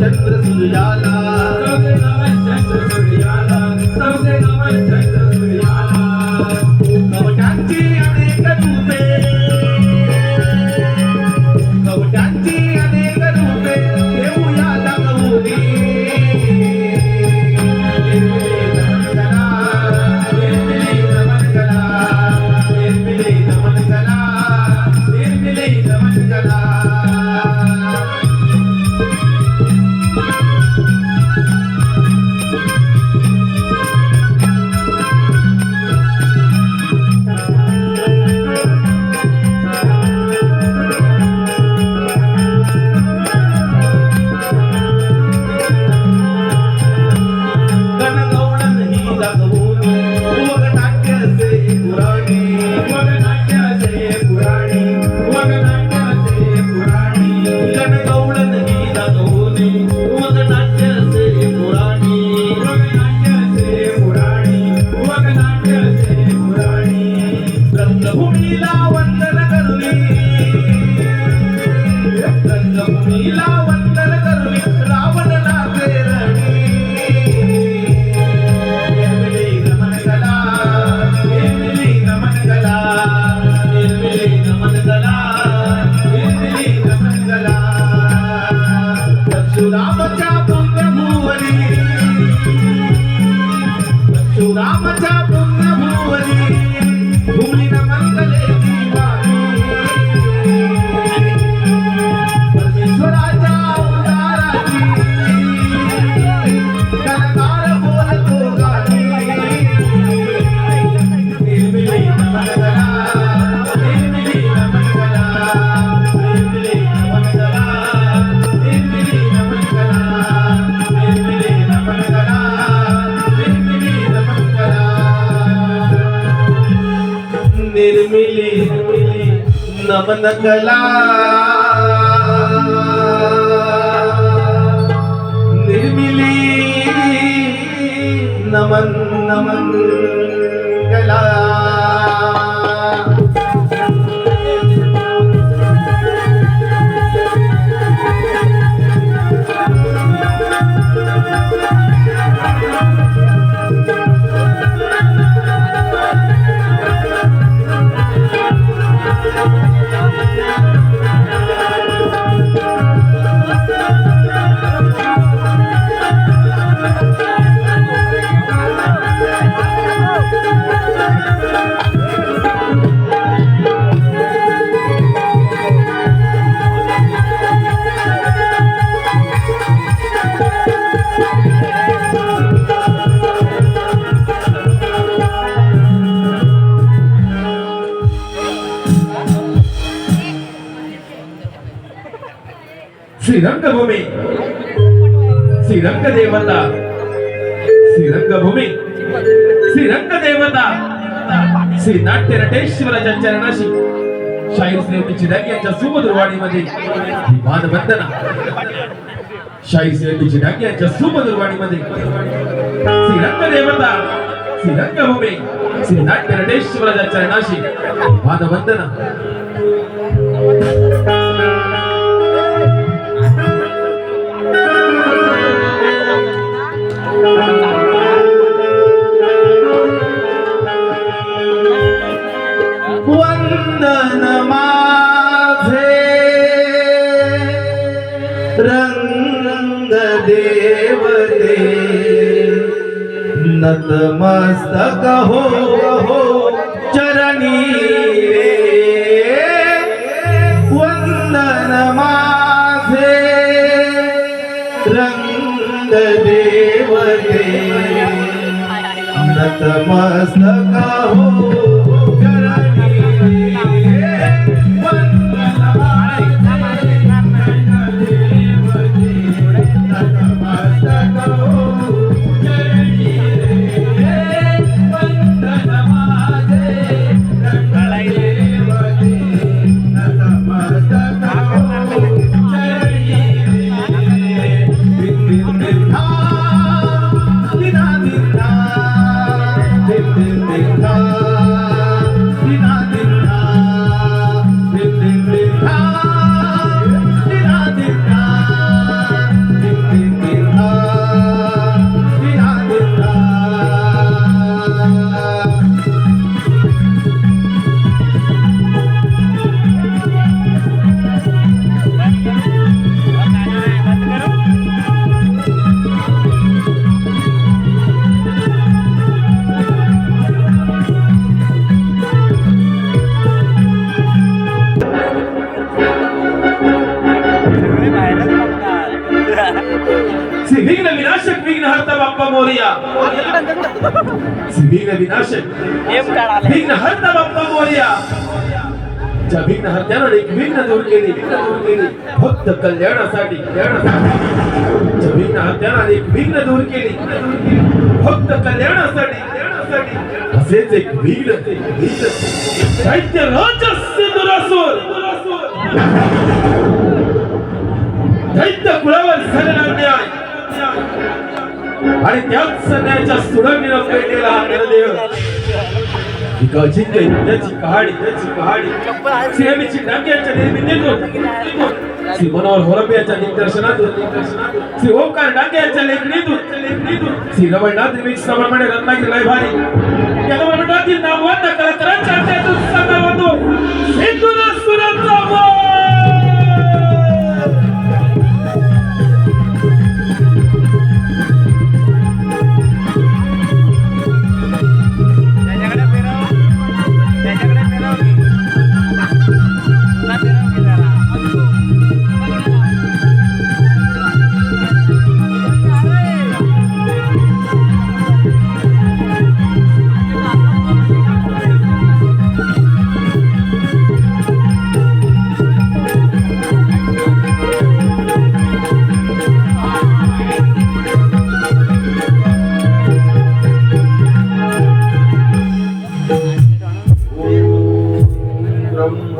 चंद्र सूर्याला चौथे नमन चंद्र सूर्याला चौथे नमन चंद्र सूर्याला कवटांची अनेक रूपे कवटांची अनेक रूपे घेऊया दाखवली निर्मिली नमन कला निर्मिली नमन कला निर्मिली नमन कला रंगभूमीला वंदन करुणी रंगभूमीला वंदन करुणी रावणला प्रेरणी निर्मिली नमन कला निर्मिली नमन कला निर्मिली नमन कला निर्मिली नमन कला परशुरामाच्या पुण्यभुवनी परशुरामाच्या पुण्यभुवनी भूमी नमन कलेची वाणी परमेश्वराच्या अवताराची कलाकार बोलतो गाणी निर्मिली नमन कला निर्मिली नमन कला निर्मिली नमन कला निर्मिली नमन कला निर्मिली नमन कला निर्मिली नमन कला निर्मिली नमन कला निर्मिली नमन नमन कला श्रीरंगभूमी श्रीरंग देवता श्रीरंगभूमी श्रीरंग देवता श्री नाट्य नटेश्वराच्या चरणाशी शाहीर श्रीमती चिडागी यांच्या सुमधुरवाणीमध्ये मानवंदना शाहीर श्रीमती चिडागी यांच्या सुमधुरवाणीमध्ये श्रीरंग देवता श्रीरंगभूमी श्री नाट्य नटेश्वराच्या चरणाशी मानवंदना वंदन माझे रंग देवते नतमस्तक हो चरणी रे वंदन माझे रंग देवते नतमस्तक हो श्री विघ्न विनाशक विघ्नहर्ता बाप्पा मोरया श्री विघ्न विनाशक विघ्नहर्ता बाप्पा मोरया ज्या विघ्नहर्त्यानं एक विघ्न दूर केली फक्त कल्याणासाठी ज्या विघ्नहर्त्यानं एक विघ्न दूर केली फक्त कल्याणासाठी असेच एक विघ्न दैत्य राजा सिंधुरासुर दैत्य कुळावर झालेला अन्याय आणि त्याच अन्यायाच्या सुनामीनं पेटलेला हा नरदेव एका अजिंक्य युद्धाची कहाणी सिनेमीची डाक्याच्या निर्मितीतून श्री मनोहर होरपे दिग्दर्शनातून श्री ओंकार डाके यांच्या लेखणीतून श्री रमणनाथ रिमिक्स समर्पणे रत्नागिरी लायभारी या रमणनाथी नामवंत कलाकारांच्या हातातून साकार होतो सिंधुरासुराचा वध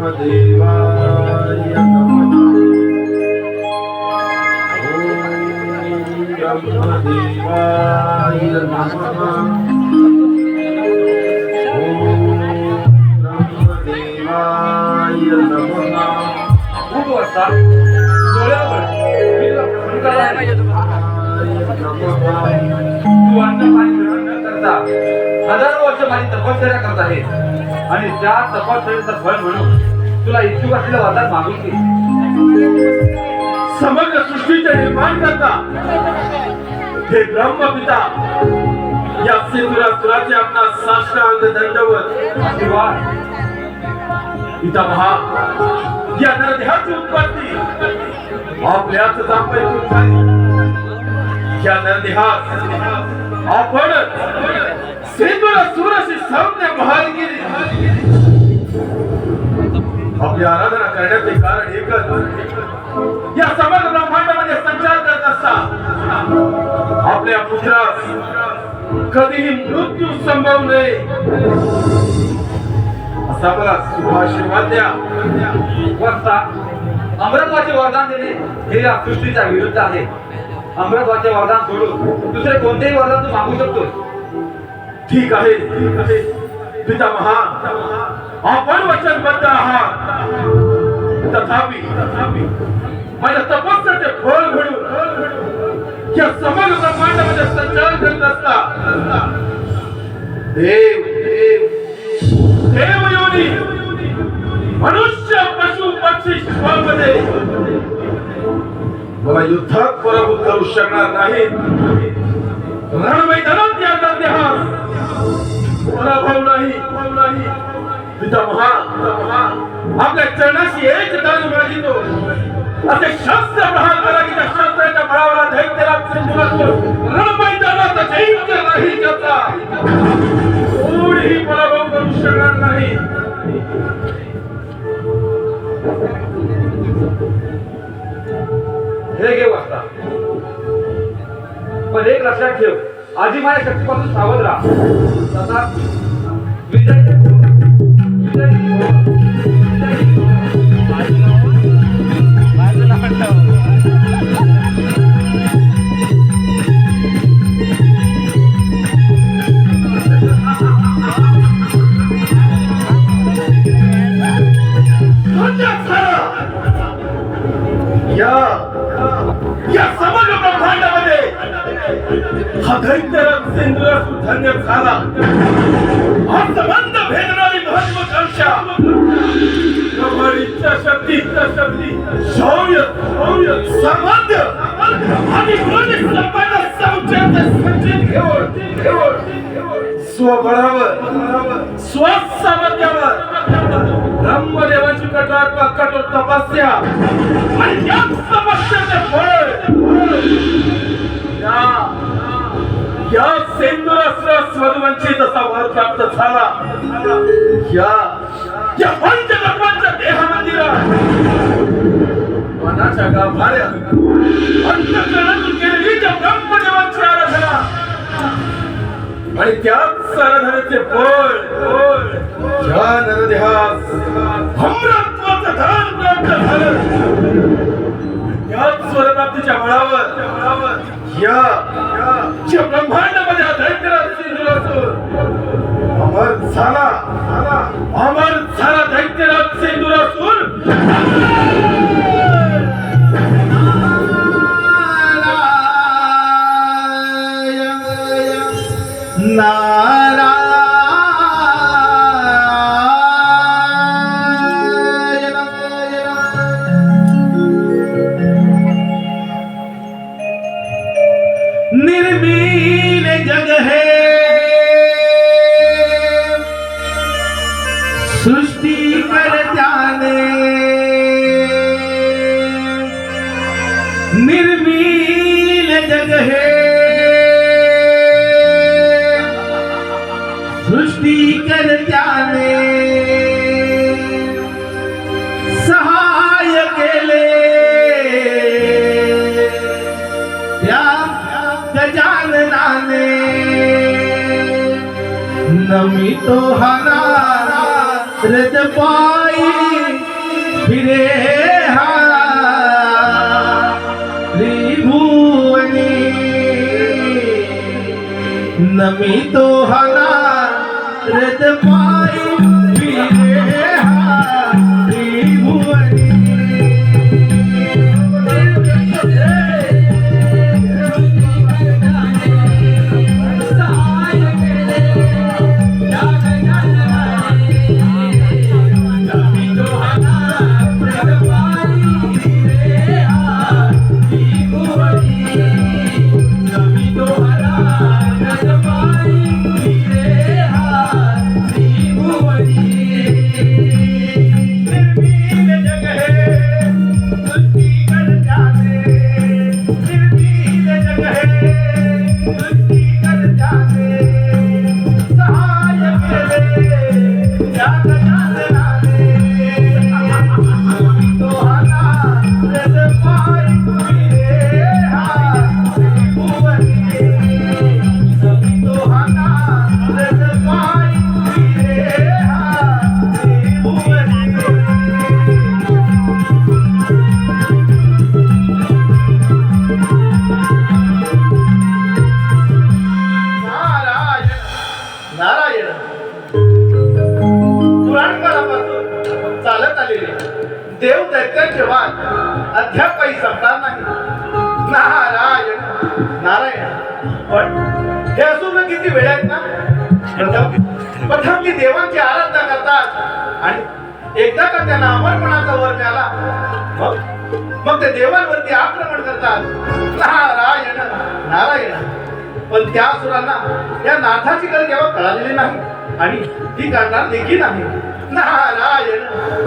ब्रह्मदेवाय नमः ओम ब्रह्मदेवाय नमः ओम ब्रह्मदेवाय नमः खूप वाजता डोळ्यावर वीरला प्रसन्न करायला तू अन्न पाणी ग्रहण न करता हजारो वर्ष माझी तपश्चर्या करत आहे आणि त्या तपश्चर्याचं फळ म्हणून तुला इच्छुक असलेलं वरदान मागून घे. समग्र सृष्टीचे निर्माण करता हे ब्रह्मपिता या सिंधुरासुराचे आपला साष्टांग दंडवत आशीर्वाद. पितामहा या नरदेहाची उत्पत्ती आपल्याच जांभईतून झाली. या नरदेहात आपण सिंधुरासुराशी सौम्य महालगिरी आपली आराधना करण्याचे कारण एकच या समग्र ब्रह्मांडामध्ये संचार करत असता आपल्या पुत्रास कधीही मृत्यू संभव नये असा मला शुभाशीर्वाद द्या. वरता अमृतवाचे वरदान देणे हे या सृष्टीच्या विरुद्ध आहे. अमृतवाचे वरदान सोडून दुसरे कोणतेही वरदान तू मागू शकतोस. ठीक आहे पितामहा आपण वचनबद्ध आहात. तथापि माझ्या तपस्याचे फळ घडून या समग्र ब्रह्मांडामध्ये संचार करत असता देव योनी मनुष्य पशु पक्षी श्वामध्ये मला युद्धात पराभूत करू शकणार नाही. रणमैदानात या नरदेहास पराभव नाही. पितामहा आपल्या चरणाशी एक दान मागितो असे शास्त्र प्रहार करा की त्या शास्त्राच्या बळावर दैत्यराज सिंधुरासुर रणमैदानात दैत्य नाही त्याचा कोणीही पराभव करू शकणार नाही. हे घे वरता. पण एक लक्षात ठेव, आधी माझ्या शक्तीपासून सावध राहा. तसा विजय या समग्र ब्रह्मांडामध्ये हा दैत्यराज सिंधुरासुर धन्य झाला. हा संबंध भेदणारी महत्वाकांक्षा प्रबळ इच्छाशक्ती शौर्य सामर्थ्य आणि क्रोधिक संपन्न संशयाचे संचित घेऊन स्वबळावर स्वसामर्थ्यावर ब्रह्मदेवाची कठोर तपस्या आणि या तपस्याचे फळ या सेंदुरासुर स्वधवंचित असा वर प्राप्त झाला. या पंचतत्वांच्या देह मंदिरात मनाच्या गाभाऱ्यात अंतःकरणातून केलेली त्या ब्रह्मदेवाची आराधना आणि त्याच आराधनेचे फळ या नरदेहास अमृतत्वाचं दान प्राप्त झालं. याच स्वरप्राप्तीच्या बळावर या ब्रह्मांडामध्ये हा दैत्यराज सेंदुरासुर अमर झाला दैत्यराज सेंदुरासुर. निर्मील जग है सृष्टि कर जाने, निर्मील जग है सृष्टि कर जाने, सहाय केले गजाननाने, नमितो हरा हृद पाई फिरे हा त्रिभुवनी, नमितो हरा हृद पाई फिरे हा त्रिभुवनी. देव दैत्यांचे वाद अद्यापही संपणार नाही. नारायण नारायण. पण हे असून किती वेळ आहेत ना. प्रथम ती देवांची आराधना करतात आणि एकदा का त्यांना अमरपणाचा वर मिळाला मग ते देवांवरती आक्रमण करतात. नारायण नारायण. पण त्या असुरांना या नाथाची गरज केव्हा कळालेली नाही आणि ती करणार देखील नाही. नारायण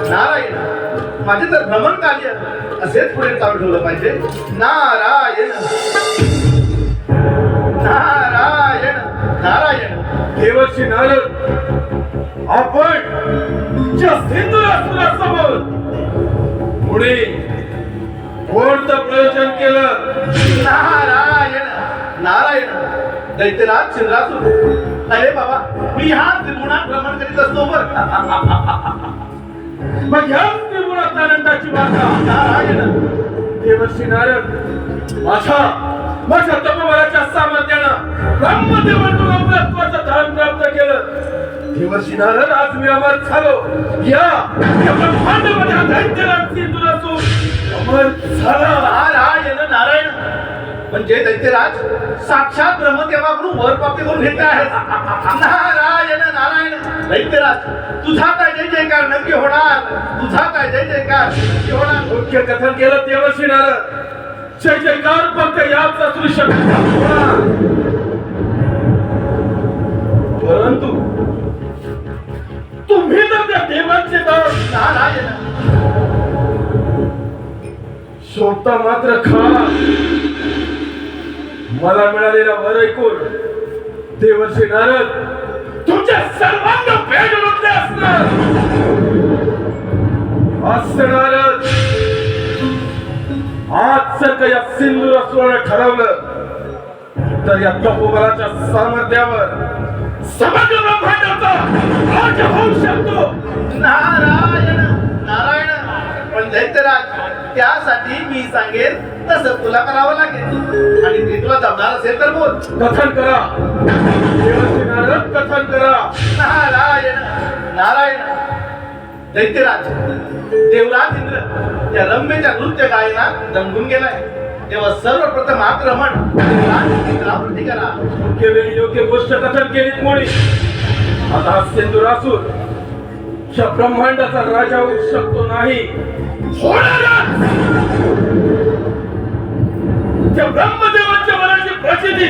नारायण. माझे तर भ्रमण कार्य असेच पुढे चालू ठेवलं पाहिजे. नारायण नारायण नारायण. देवर्षी नारद, आपण ज्या सिंधुरासुरासमोर पुढे कोणतं प्रयोजन केलं? नारायण नारायण. दैत्यराज चंद्रासुर. अरे बाबा, मी ह्या त्रिगुणात भ्रमण करीत असतो बर. मग ह्या त्रिगुणात आनंदाची वार्ता. नारायण. देवर्षी नारद, माझ्या तपबलाच्या सामर्थ्यानं ब्रह्मदेवातून अमृतत्वाचं धन प्राप्त केलं. देवर्षी नारद, आज मी अमर झालो. या ब्रह्मांडामध्ये दैत्यराज सिंधुरासुर अमर झाला. नारायण नारायण. म्हणजे दैत्यराज साक्षात ब्रह्मदेवाकडून वर प्राप्ती करून घेत आहेत. नारायण नारायण. दैत्यराज, तुझा काय जय जयकार नक्की होणार. तुझा काय जय जयकार नक्की होणार. मुख्य कथन केलं देवर्षी नारद. जय जयकार फक्त याच असू शकतो. आता मात्र खा. मला मिळालेला वर ऐकून देवर्षी नारद तुमच्या सर्वांना भेट उठले असणार. नारद आज जर का या सिंधुरासुराने ठरवलं तर या तपोबलाच्या सामर्थ्यावर समग्र ब्रह्मांडाचा राज्य होऊ शकतो. नारायण नारायण. पण दैत्यराज, त्यासाठी मी सांगेन तसं तुला करावं लागेल आणि ते तुला जमणार असेल तर बोल. कथन करा देवर्षी नारद, कथन करा. नारायण नारायण. दैत्यराज, देवराज इंद्र या रम्यच्या नृत्य गायनात दंगून गेलाय. तेव्हा सर्वप्रथम आक्रमण देवराज इंद्रावरती करा. केलेली योग्य गोष्ट कथन केली कोणी. आता हा सिंधुरासूर या ब्रह्मांडाचा राजा होऊ शकतो नाही. होणारच. त्या ब्रह्मदेवाच्या बलाची प्रसिद्धी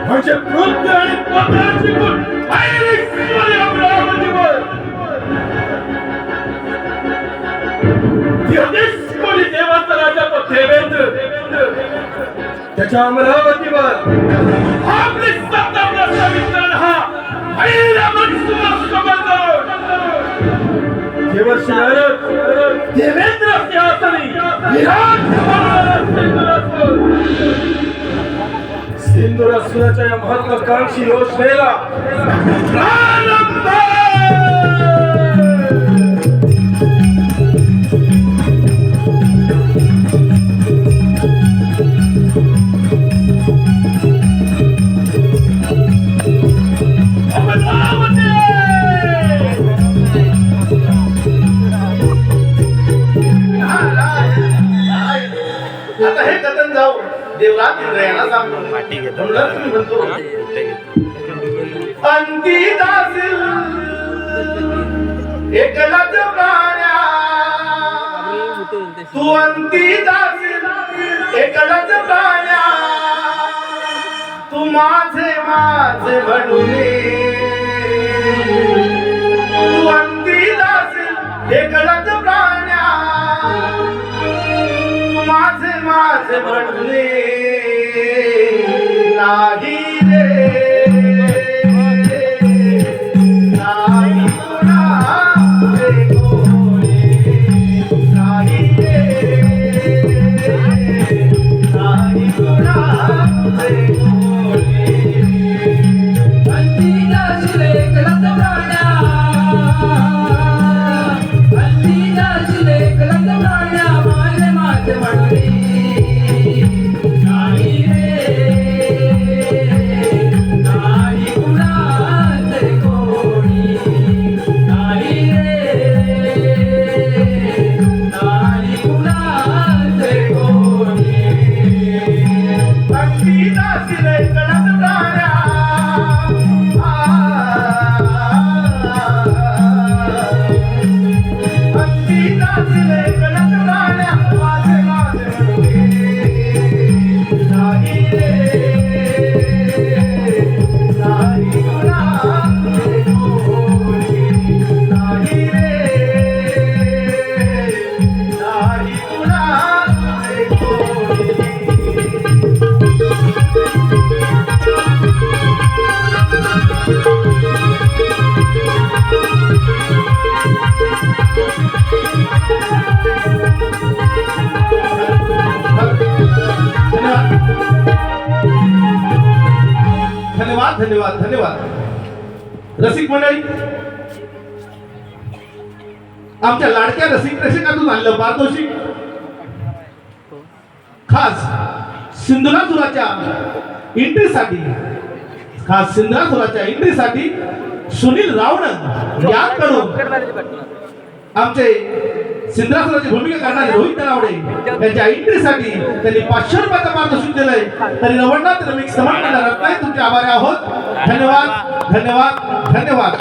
म्हणजे मृत्यू आणि पत्राची गुण कोणी देवाचा राजा देवेंद्र त्याच्या अमरावतीवर आपली सत्ता प्रस्थापित करणं हा देवर्षी नारद देवेंद्र सिंहासनी सिंधुरासुराच्या या महत्वाकांक्षी योजनेला प्रारंभ. आता हे कथन जाऊ देवराज इंद्र यांना सांगतो. म्हणूनच मी म्हणतो अंती दासील एकलाच प्राण्या. तू अंती दासील एकलाच प्राण्या. तू माझे माझे म्हणून तू अंती दासील एकलाच प्राण्या. माझे माझे म्हणले नाही रे नाही कोणाचे कोणी नाही रे नाही कोणाचे कोणी. अंती दाशिले कलत प्राण्या. अंती दाशिले कलत प्राण्या. माझे माझे म्हणले नाही रे नाही कुणाचे कोणी नाही रे नाही कुणाचे कोणी. अंती दासीले कळत प्राण्या. अंती दासीले कळत प्राण्या. माझे माझे म्हणले नाही रे नाही कोणाचे कोणी नाही रे नाही कोणाचे धन्यवाद धन्यवाद धन्यवाद. रसिक मंडळी, आमच्या लाडक्या रसिकातून आणलं पारितोषिक खास सिंधुरासुराच्या एंट्रीसाठी सुनील रावण यांकडून आमचे सिंधुरासुराची भूमिका करणारे रोहित तलावडे यांच्या एंट्रीसाठी त्यांनी 500 रुपयाचं पारितोषिक दिलंय. तरी रवंडात रमिक समाधान रत्नाई तुमचे आभारी आहोत. धन्यवाद धन्यवाद धन्यवाद.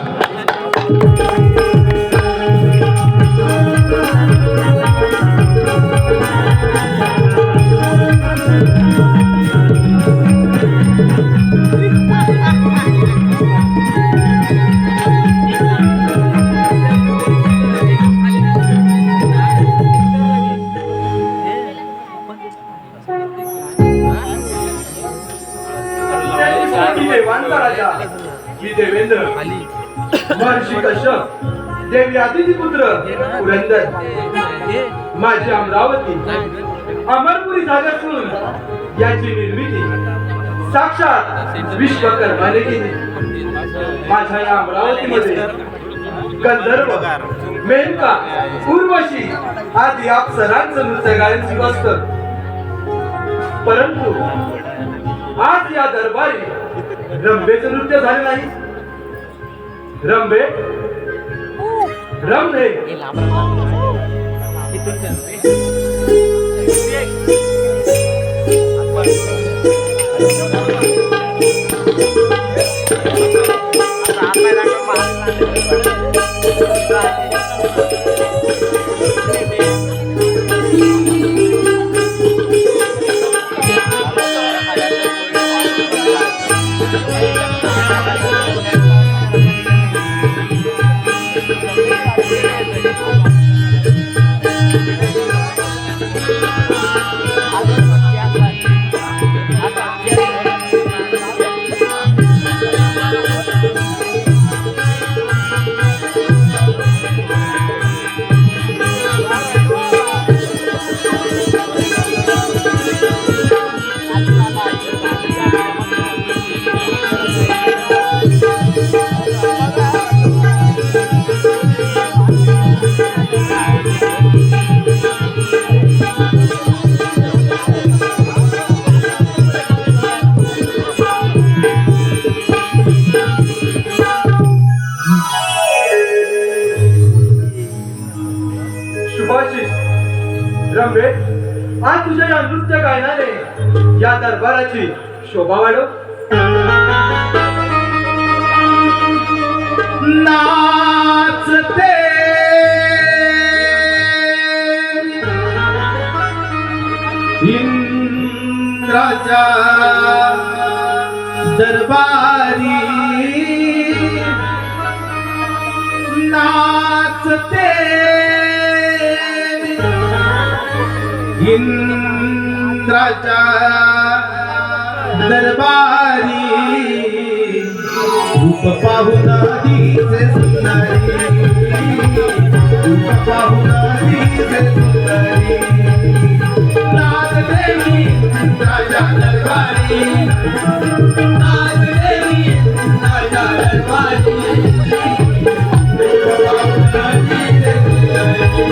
मी देवांचा राजा, मी देवेंद्र, महर्षी कश्यप, देवी आदिती पुत्र पुरंदर, माझी अमरावती अमरपुरी झाली असून याची निर्मिती साक्षात विश्वकर्माने केली. माझ्या या अमरावतीमध्ये गंधर्व, मेनका, उर्वशी आदी अप्सरांचं नृत्य गायन सुरू असतं. परंतु आज या दरबारी रंभेचं नृत्य झाले नाही. रंभे रंभे रंभे, आज तुझ्या या नृत्य गायनाने या दरबाराची शोभा वाढव. नाचते इंद्राच्या दरबारी, नाचते इंद्राच्या दरबारी, रूप पाहून दिसे सुंदरी, रूप पाहून दिसे सुंदरी. नाचते इंद्राच्या दरबारी, नाचते इंद्राच्या दरबारी, रूप पाहून दिसे सुंदरी,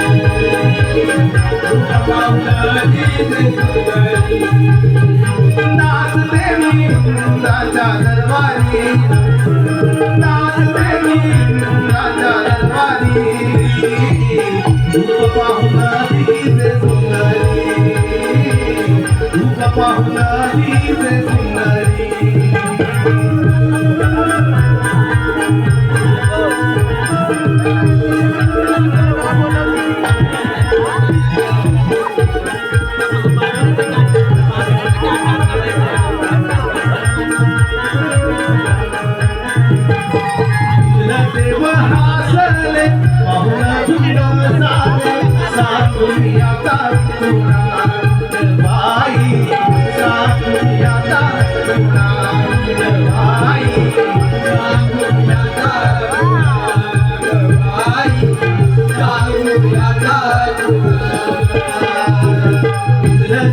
रूप पाहून दिसे सुंदरी. नाचते इंद्राच्या दरबारी, नाचते इंद्राच्या दरबारी, रूप पाहून दिसे सुंदरी, रूप पाहून दिसे सुंदरी. देव हासले पाहुण झुंड झाले, सासुरिया तारुणा बाई, सासुरिया तारुणा बाई, सासुरिया तारुणा बाई, सासुरिया तारुणा.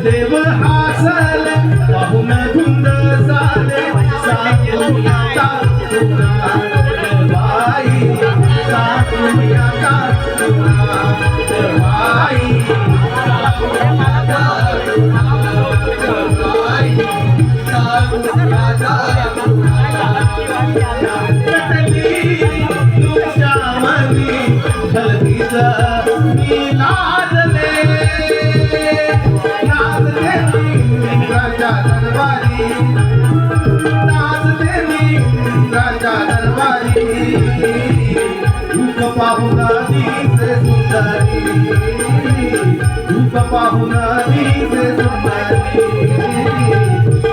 देव हासले पाहुण झुंड झाले, सासुरिया तारुणा बाई, सासुरिया तारुणा बाई, सासुरिया तारुणा बाई, सासुरिया तारुणा. कटली तुझ्या मनी हळदीच मी नाचले, नाचले इंद्राच्या दरबारी, नाचते इंद्राच्या दरबारी, रूप पाहून दिसे सुंदरी, रूप पाहून दिसे सुंदरी,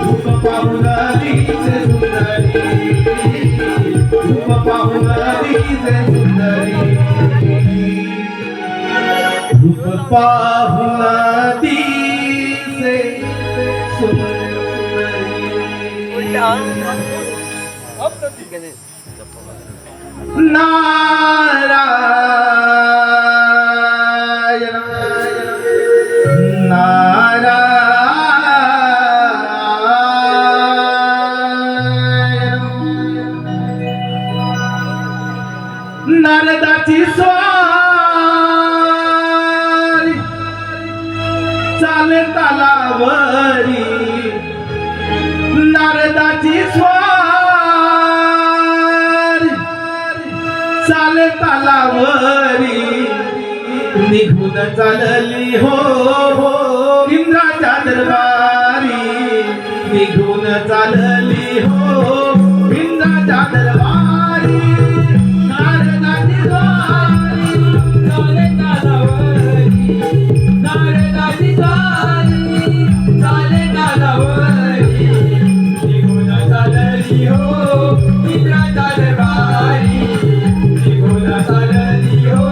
रूप पाहून दिसे सुंदरी, रूप पाहून दिसे सुंदरी, रूप पाहून दिसे सुंदरी. नारायण नारदाची स्वारी चाले तालावरी नारदाची स्वारी चाले तालावरी निघून चालली हो इंद्राच्या दरबारी निघून चालली हो इंद्राच्या दरबारी नारदाची स्वारी चाले तालावरी नारदाची स्वारी चाले तालावरी निघून चालली हो इंद्राच्या दरबारी निघून चालली हो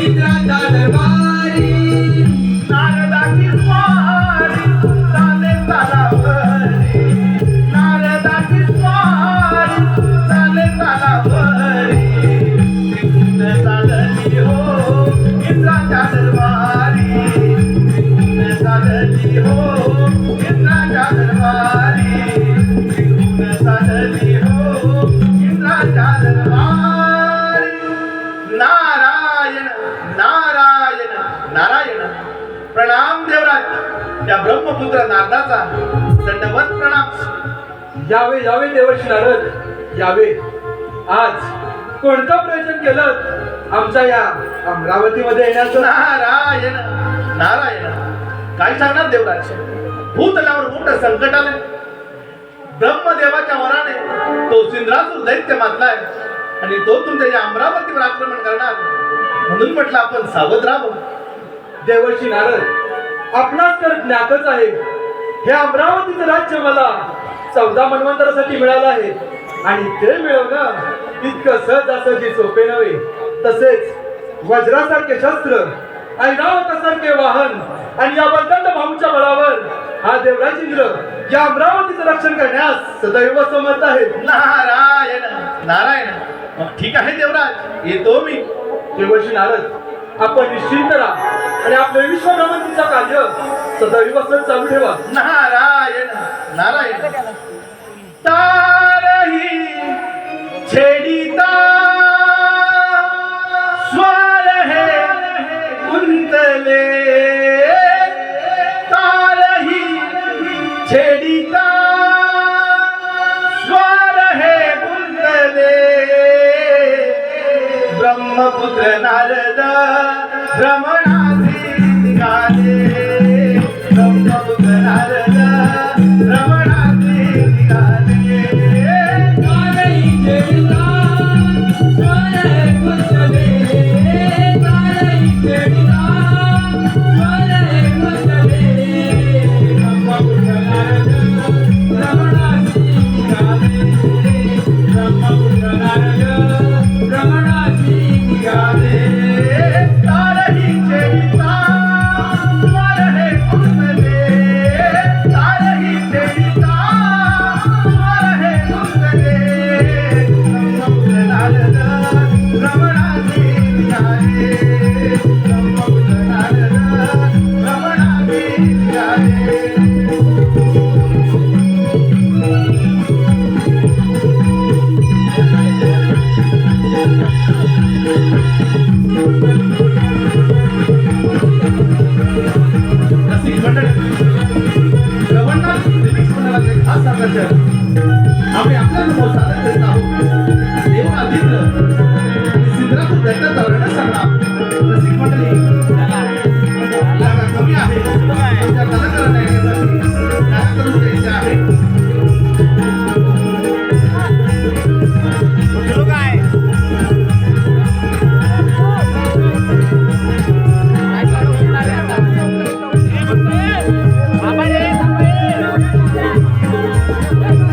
इंद्राच्या दरबारी नारदाची स्वारी चाले तालावरी नारदाची स्वारी चाले तालावरी निघून चालली हो इंद्राच्या दरबारी निघून चालली हो इंद्राच्या दरबारी निघून चालली हो इंद्राच्या दरबारी नारायण नारायण नारायण प्रणाम देवराज या ब्रह्मपुत्र नारदाचा दंडवत प्रणाम यावे यावे देवर्षी नारद यावे आज कोणतं प्रयोजन केलं आमच्या या अमरावतीमध्ये येण्याचं नारायण नारायण काय सांगणार देवराज भूतलावर मोठं संकट आलंय ब्रह्मदेवाच्या वराने तो सिंद्रासूर दैत्य मातलाय आणि तो तुमच्या या अमरावतीवर आक्रमण करणार म्हणून म्हटलं आपण सावध राहावं देवर्षी नारद आपणास तर ज्ञातच आहे हे अमरावतीचं राज्य मला 14 मन्वंतरासाठी मिळालं आहे आणि ते मिळवणं इतकं सहजासहजी सोपे नव्हे तसेच वज्रासारखे शस्त्र ऐरावतासारखे वाहन आणि या बलदंड भाऊच्या बळावर हा देवराज इंद्र या अमरावतीचं रक्षण करण्यास सदैव समर्थ आहे नारायण नारायण मग ठीक आहे देवराज येतो मी देवर्षी नारद आपण निश्चिंत राहा आणि आपले विश्वभ्रमंतीचं कार्य सदैव चालू ठेवा नारायण नारायण तारही छेडिता स्वर हे कुंतले तारही छेडिता स्वर हे कुंतले ब्रह्मपुत्र नारद भ्रमणासी निघाले ब्रह्मपुत्र नारद भ्रमणासी निघाले तारही छेडिता स्वर कुंतले तारही छेडिता स्वर कुंतले ब्रह्मपुत्र नारद भ्रमणासी निघाले ब्रह्मपुत्र नारद भ्रमणासी निघाले तारही छेडिता स्वर हे कुंतले तारही छेडिता स्वर हे कुंतले ब्रह्मपुत्र नारद भ्रमणासी निघाले ब्रह्मपुत्र नारद भ्रमणासी निघाले रसिक मंडळी श्रवणनाथ रिमिक्स मंडळाचे खास आकर्षण आम्ही आपल्या समोर सादर करीत आहोत देवनाथ इंद्र आणि सिंद्रासूर दैत्याचा रणसंग्राम रसिक मंडळी जागा कमी आहे आमच्या कलाकारांना येण्यासाठी जागा करून द्यायची आहे Apa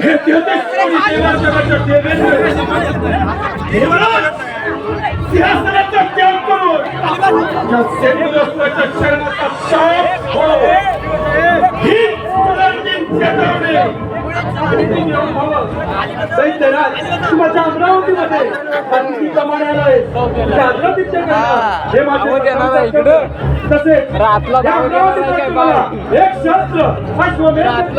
हे देवाच्या देवेंद्र सिंहासनाचा त्याग करून या सेनेच्या शरणाचा शाप हो ही मुलांची चेतावणी माझ्या अमरावतीमध्ये अतिथी कमाण्याला हे माझे तसेच एक शस्त्र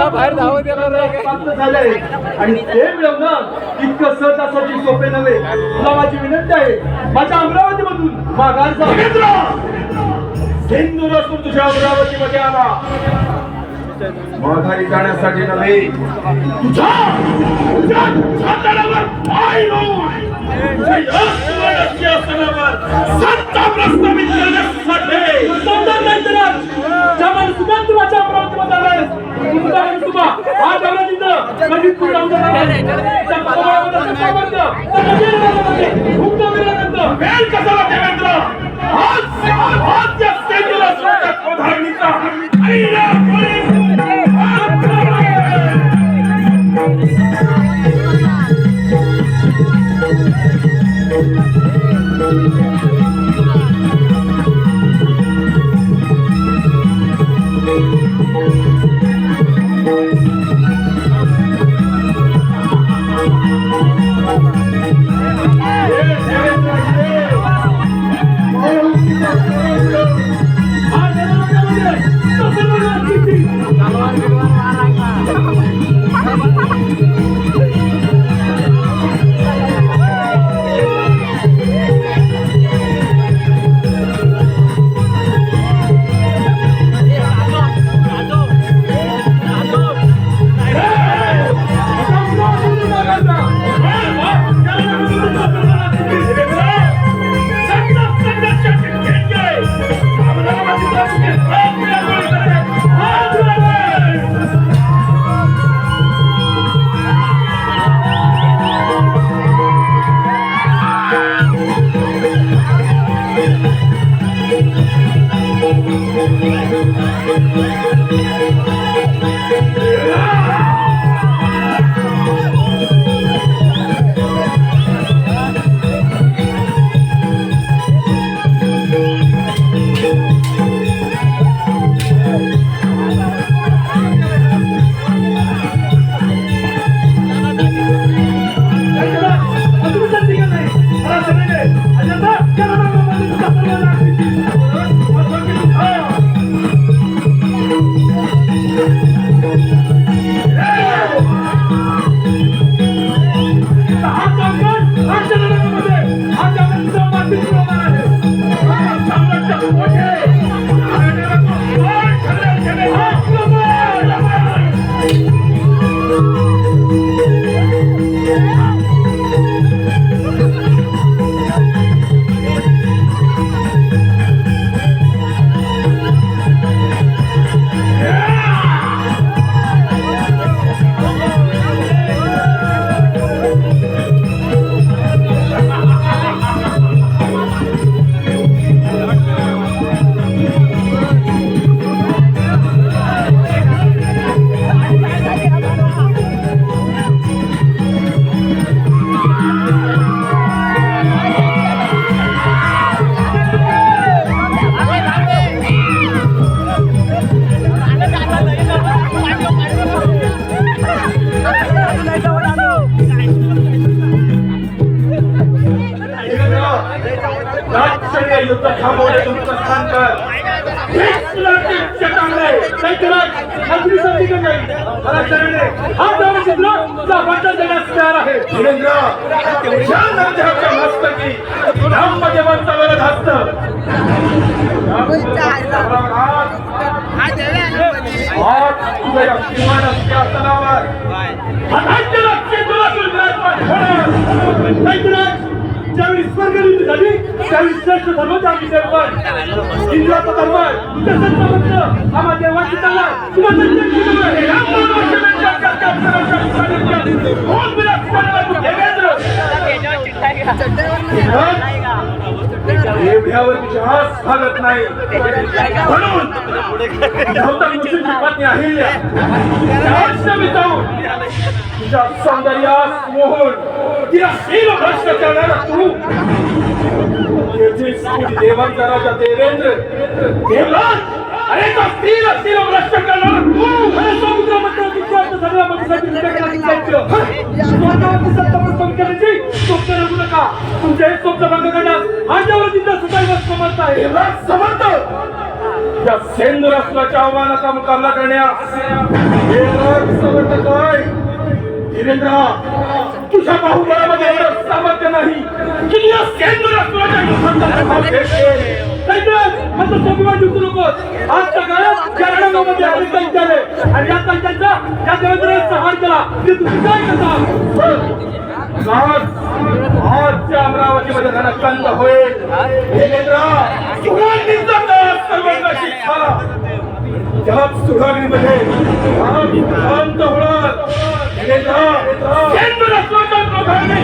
बाहेर धावत प्राप्त झाले आणि ते मिळवणं इतकं सहजासहजी सोपे नव्हे. तुला माझी विनंती आहे माझ्या अमरावतीमधून माघार जा. सिंधू रसून तुझ्या अमरावतीमध्ये आला माघारी जाण्यासाठी नव्हे तुझ्या छाताडावर पाय रोवून सत्ता प्रस्थापित करण्यासाठी जमान सुमान तुझ्या अमरावतीमध्ये आलाय तुझा हा दौरा तिथं कधीच तू जाऊ वेळ कसा देवेंद्र आज या सेनेला स्वतः कोधारणीचा युद्ध थांबवणे तुमचं स्थान कर. हा दौरा चित्र वाटा देण्यास तयार आहे. मस्तकी ब्रह्मदेवांचा वरद हस्त ज्यावेळी स्वर्गयुद्ध झाली त्यावेळी श्रेष्ठ धर्माचा अभिषेक पण इंद्राचा दरबार आम्हा देवाची चालला एवढ्यावर विश्वास भागत नाही म्हणून गौतम ऋषींची पत्नी अहिल्या आश्रमी जाऊन तुझ्या सौंदर्यास मोहून तिला शील भ्रष्ट करणारा तू देवांचा राजा देवेंद्र देवराज अरे तो शील भ्रष्ट करणारा तू अरे समुद्रामध्ये विश्वास सगळ्या मनुष्याची स्वप्न रंगू नका तुमचे हे स्वप्न भंग करण्यास माझ्यावर तिथं सदैव समर्थ आहे समर्थ या सेंद्रासुराच्या आव्हानाचा मुकाबला करण्यास समर्थ काय धीरेंद्र तुझ्या बाहुबळामध्ये एवढं सामर्थ्य नाही की तुझ्या सेंद्रासुराच्या युद्धात माझं स्वाभिमान जिंकू नकोस आजच्या काळात या रणांगणामध्ये आपले दैत्य आले आणि या दैत्यांचा या देवेंद्राने संहार केला ते तुम्ही काय करता आजच्या अमरावतीमध्ये रणकंद होईल देवेंद्र सुरांनीचा नाश सर्वांगाशी झाला त्याच सुरांगीमध्ये शांत होणार देवेंद्र केंद्र स्वतंत्र करणे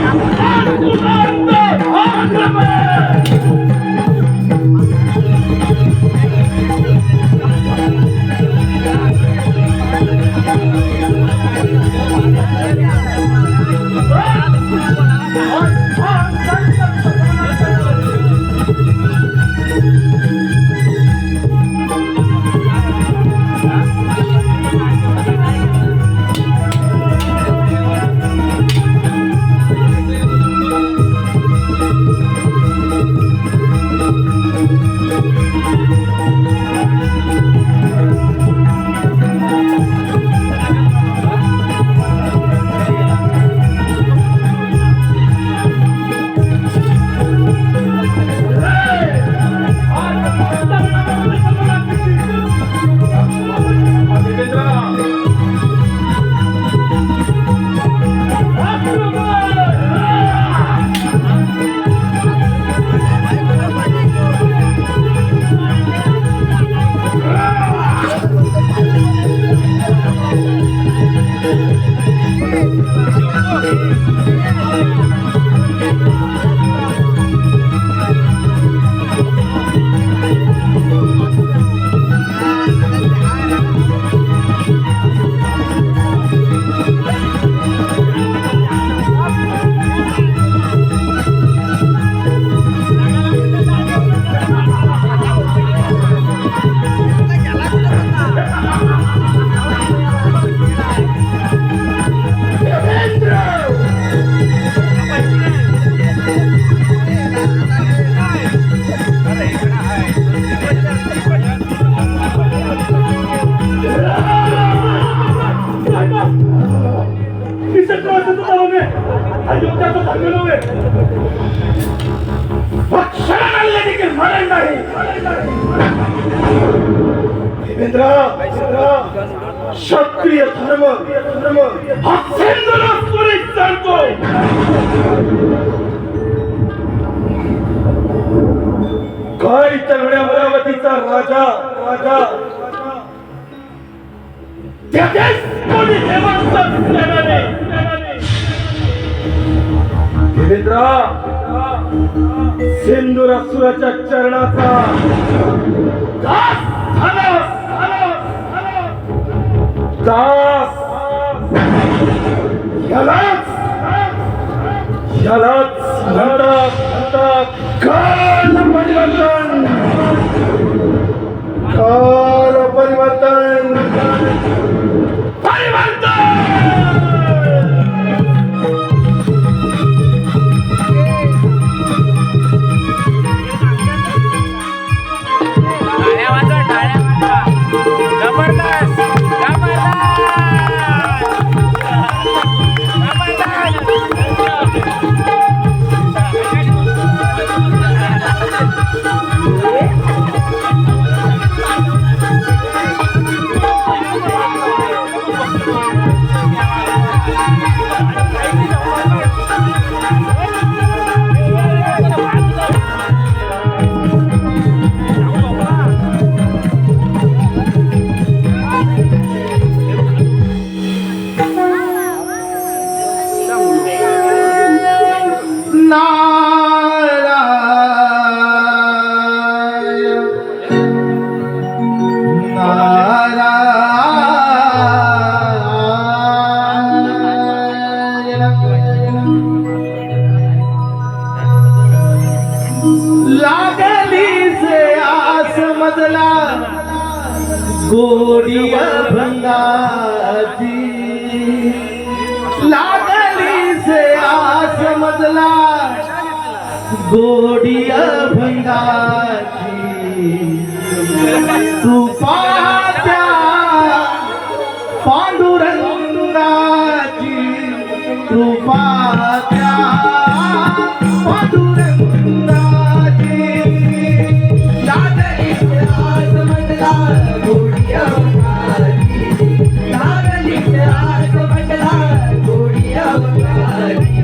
क्षत्रिय धर्म हा सेंद्रासुरी चालतो काय तगड्या अमरावतीचा राजा त्याच्याच कोणी देवांचा सेनाने देवेंद्र सेंदुरासुराच्या चरणाचा दास झालास दास यालाच म्हणतात काल परिवर्तन गोडी अभंगाची लागली से आस मजला गोडी अभंगाची तू पाहत्या पांडुरंगाची तू पाहत्या पांडुरंगाची लागली से आस मजला गोडी अभंगाची लागली से आस मजला गोडी अभंगाची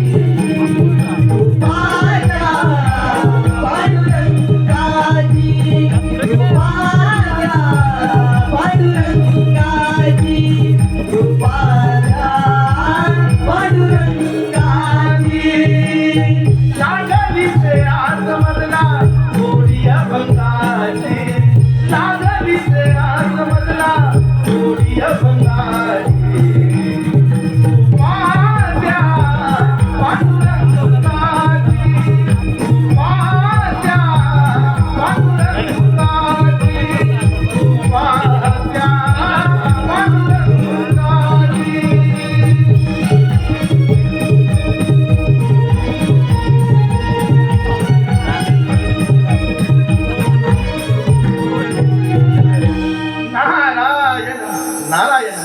नारायण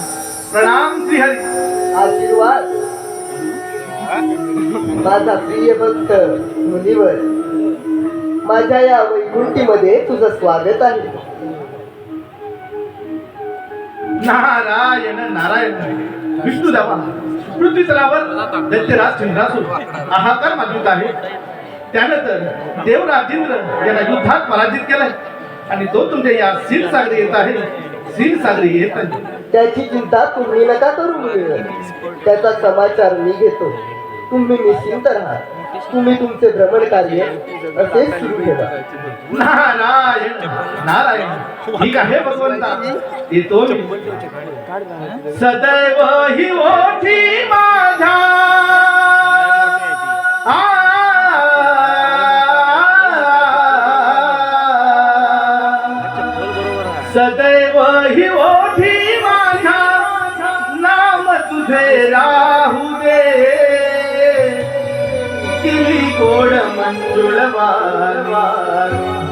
प्रणाम श्रीहरी. आशीर्वाद माझा प्रिय भक्त मुनीवर, माझ्या या वैकुंठीमध्ये तुझं स्वागत आहे. नारायण नारायण. विष्णुदेवा पृथ्वी तलावर दैत्यराज चंद्रासूर हाहाकार माजवीत आहे. त्यानंतर देवराजेंद्र यांना युद्धात पराजित केलाय आणि तो तुमच्या या क्षीरसागरी येत आहे. क्षीरसागरी येत आहे. त्याची चिंता तुम्ही नका करू मुनीवर, त्याचा समाचार मी घेतो. तुम्ही निश्चिंत राहा. तुम्ही तुमचे भ्रमण कार्य असेच सुरू ठेवा. नारायण नारायण. ठीक आहे भगवंता, येतो मी. सदैव ही ओठी माझा सदैव ही ओठी माझा नाम तुझे राहू दे. दिली गोड मंजुळ वार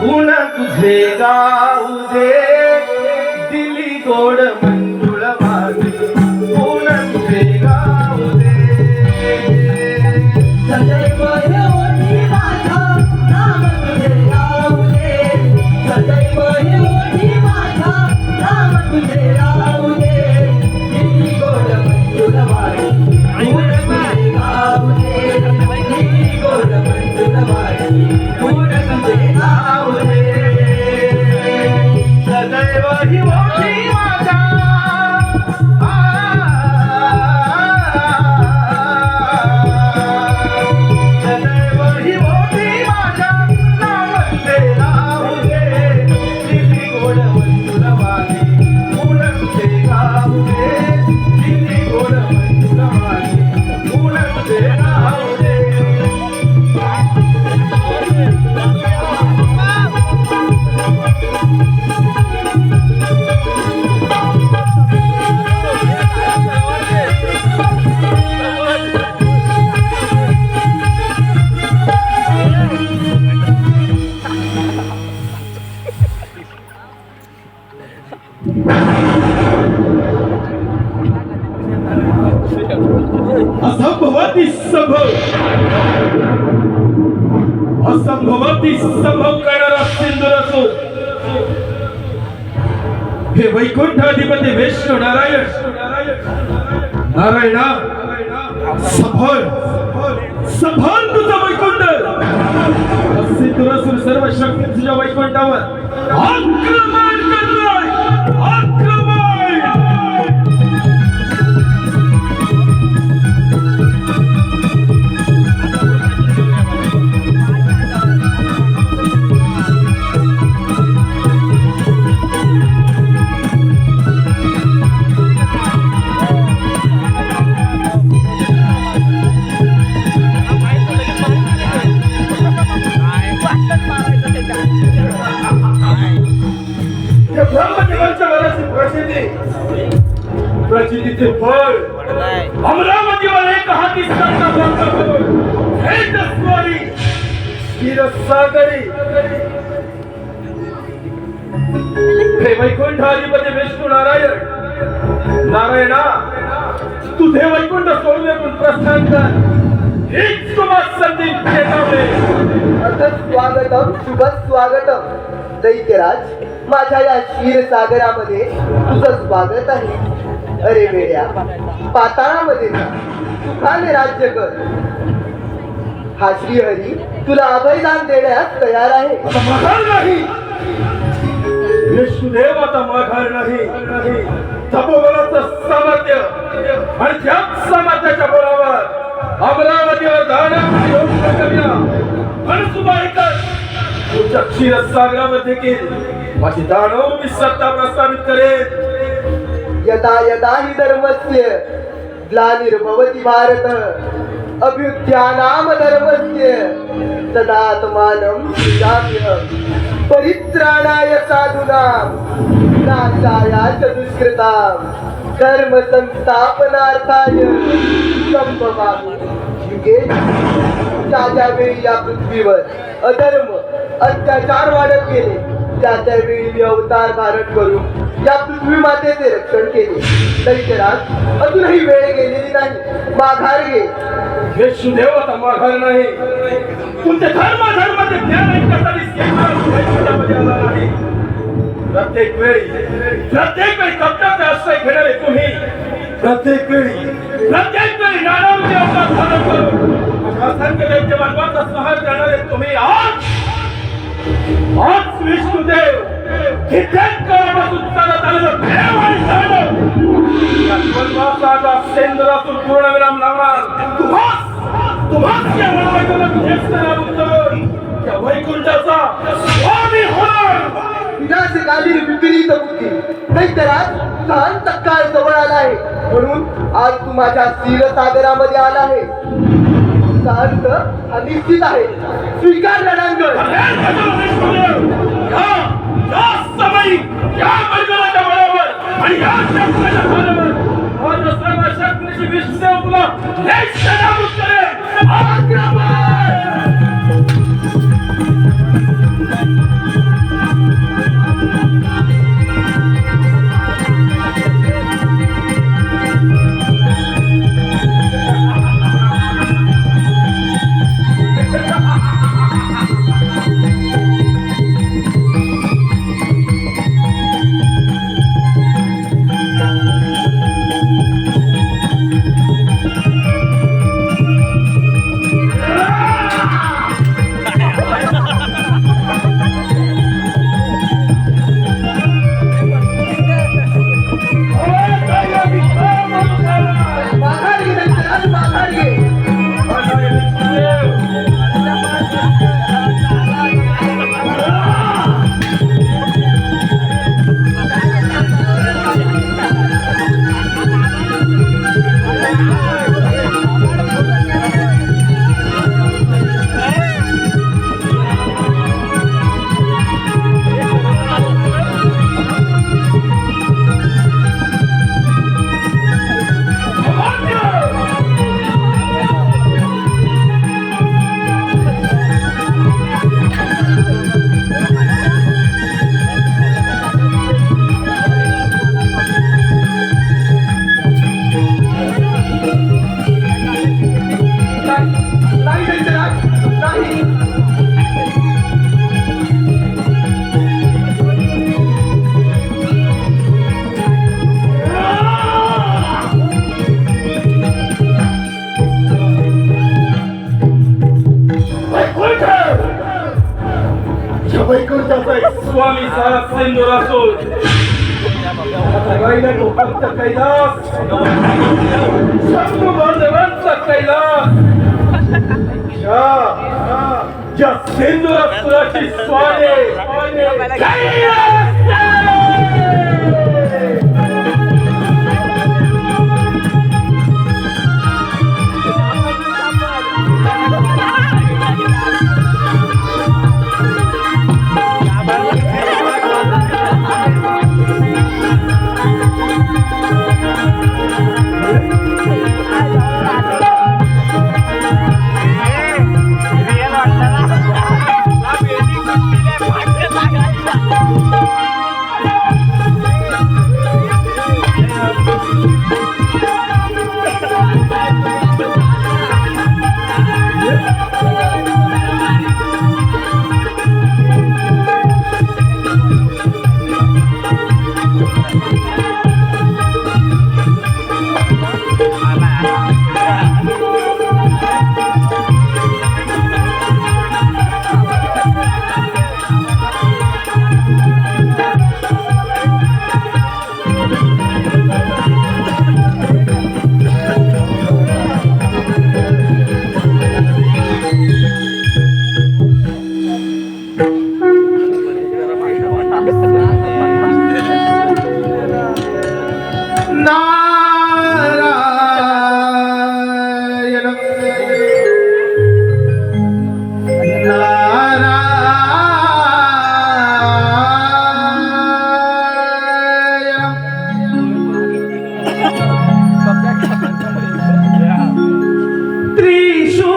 गुण तुझे गाऊ दे. दिली गोड मंजुळ वार गुण तुझे गाऊ दे. सदैव हे ओठी माझा नाम तुझे राहू दे. सदैव हे ओठी माझा नाम तुझे राहू दे. दिली गोड मंजुळ वारी गुण तुझे गाऊ दे. दिली गोड मंजुळ वारी गुण तुझे गाऊ दे. सदैव ही ओठी माझा सदैव ही ओठी माझा नाम तुझे राहू दे. दिली गोड मंजुळ वारी गुण तुझे गाऊ दे. दिली गोड मंजुळ वारी गुण तुझे गाऊ दे. असंभवती संभव असंभवती संभव करणारा सिंधूर असो. हे वैकुंठाधिपती विष्णू नारायण नारायणा संभल संभल तुझा वैकुंठ. सिंधुरासूर सर्व शक्ती तुझ्या वैकुंठावर आक्रमण करतोय. आक्रमण. प्रचितीचे फळ अमरावतीवर एक हाती सत्ता प्राप्त करून हे तस्वारी क्षीरसागरी हे वैकुंठ अधिपती विष्णू नारायण नारायणा तुझे वैकुंठ सोडून प्रस्थान कर हीच तुम्हाला संधी चेतावली अथ स्वागतम शुभ स्वागतम दैत्यराज माझ्या या क्षीरसागरामध्ये तुझं स्वागत आहे अरे वेड्या पाताळामध्ये जा सुखाने राज्य कर हा श्रीहरी तुला अभयदान देण्यास तयार आहे माघार नाही विष्णुदेव आता माघार नाही तपोबलाचं सामर्थ्य आणि त्याच सामर्थ्याच्या बळावर अमरावतीवर दाण्यामध्ये योग्य करूया तुझ्या क्षीरसागरामध्ये देखील माझी दानव मी सत्ता प्रस्थापित करेन यदा यदा हि धर्मस्य ग्लानिर्भवति भारत अभ्युत्थानाम धर्मस्य तदात्मानं सृजाम्यहं परित्राणाय साधूनां विनाशाय च दुष्कृतां धर्म संस्थापनार्थाय संभवामि युगे ज्या वेळी या पृथ्वीवर अधर्म अत्याचार वाढत गेले त्यावेळी मी अवतार धारण करून या पृथ्वी मातेचे रक्षण केले दैत्यराज अजूनही वेळ गेलेली नाही माघार घे हे सुदेव आता माघार नाही तुमचे धर्माचे ज्ञान ऐकण्यासाठी वैकुंठामध्ये आला नाही प्रत्येक वेळी कर्तव्य आश्रय घेणारे तुम्ही प्रत्येक वेळी नानावती अवतार धारण करून असंख्य दैत्य मानवाचा संहार करणारे तुम्ही आज विष्णुदेव कित्येक काळापासून चालत आलेलं देव आणि दानव या वनवासाचा सेंद्रातून पूर्णविराम लावणार तुम्हाच या वनवासाला भेट करून त्या वैकुंठाचा स्वामी होणार विनाशकालीन विपरीत बुद्धी दैत्यराज शांत काळ जवळ आला आहे म्हणून आज तू माझ्या क्षीरसागरामध्ये आला आहे शांत हा निश्चित आहे स्वीकार रणांगण विष्णू तुला स्वामी सारा सिंदूर असून आता राहिला तो फक्त कैलास शंभू बांधवांचा कैलास ज्या सिंदूराची स्वाने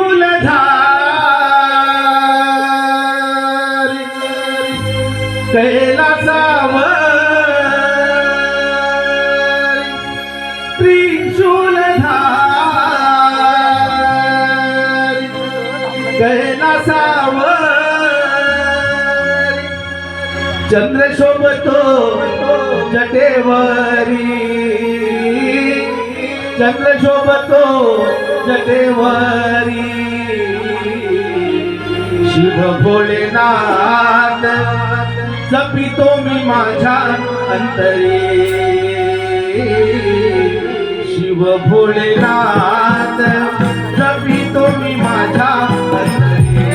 त्रिशूलधारी कैलासावर चंद्र शोभतो जटेवरी चंद्र शोभतो जटेवरी शिव भोलेनाथ जपितो मी माझ्या अंतरे शिव भोलेनाथ जपितो मी माझ्या अंतरे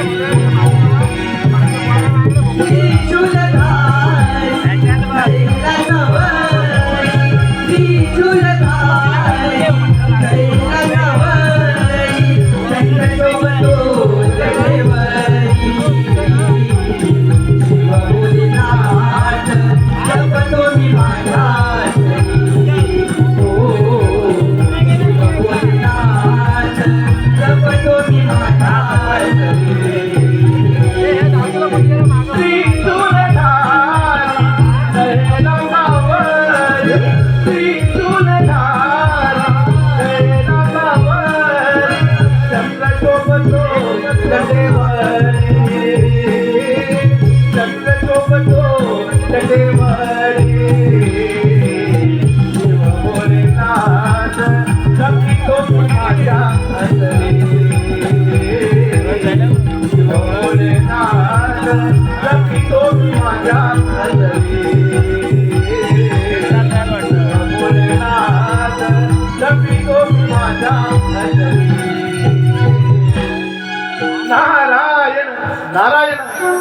नारायण नारायण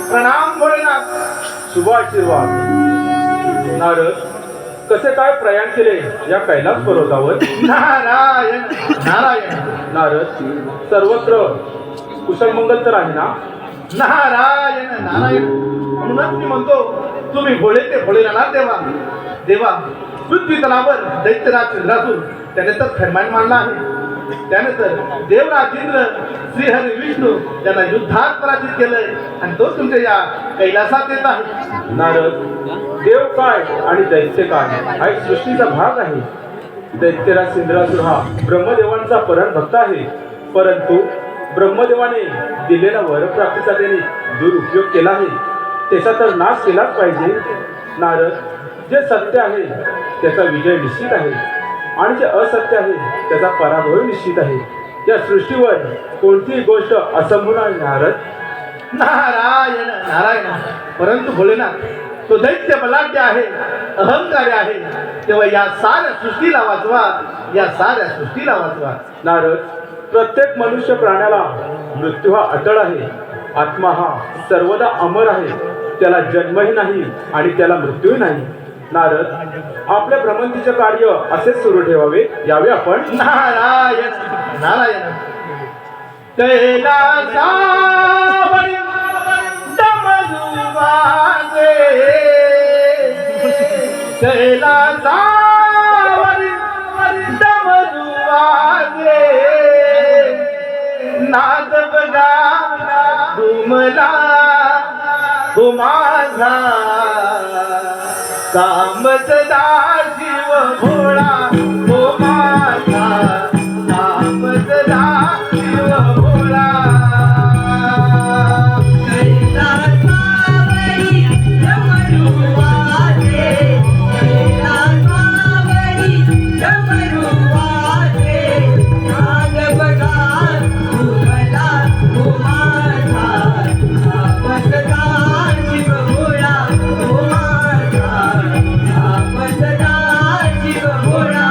प्रणाम भोलेनाथ शुभाशीर्वाद. नारद, कसे काय प्रयाण केले या कैलास पर्वतावर? नारायण नारायण नारद, सर्वत्र कुशल मंगल तर आहे ना? नारायण नारायण म्हणूनच मी म्हणतो तुम्ही भोळे ते भोलेनाथ देवा देवा. पृथ्वी तलावर दैत्यराज चंद्रासूर त्याने तर खरमान मांडला आहे. त्याने तर देवराज इंद्र श्रीहरी विष्णू त्यांना युद्धात पराजित केलंय आणि तो तुमच्या या कैलासात येत आहे. नारद, देव काय आणि दैत्य काय हा एक सृष्टीचा भाग आहे. दैत्यराज इंद्रासूर हा ब्रह्मदेवांचा परम भक्त आहे, परंतु ब्रह्मदेवाने दिलेला वरप्राप्तीचा त्याने दुरुपयोग केला आहे. त्याचा तर नाश केलाच पाहिजे. नारद, जे सत्य आहे त्याचा विजय निश्चित आहे आणि जे असत्य आहे त्याचा पराभव निश्चित आहे. या सृष्टीवर कोणतीही गोष्ट असंभूर्ण आहे. नारद, नारायण नारायण परंतु भोलेनाथ तो दैत्य बलाढ्य आहे, अहंकारी आहे. तेव्हा या साऱ्या सृष्टीला वाचवा, या साऱ्या सृष्टीला वाचवा. नारद, प्रत्येक मनुष्य प्राण्याला मृत्यू हा अटळ आहे. आत्मा हा सर्वदा अमर आहे. त्याला जन्मही नाही आणि त्याला मृत्यूही नाही. नारद, आपल्या भ्रमंतीचे कार्य असेच सुरू ठेवावे यावे आपण. नारायण नारायण कैलासावरी डमरू वाजे, कैलासावरी डमरू वाजे, नाद बघा घुमला हो माझा कामसदा शिव भोळा हो माझा कामसदा शिव भोळा. कैलासावरी डमरू वाजे, कैलासावरी डमरू वाजे, नाद बघा घुमला हो माझा कामसदा शिव भोळा हो माझा कामसदा शिव भोळा.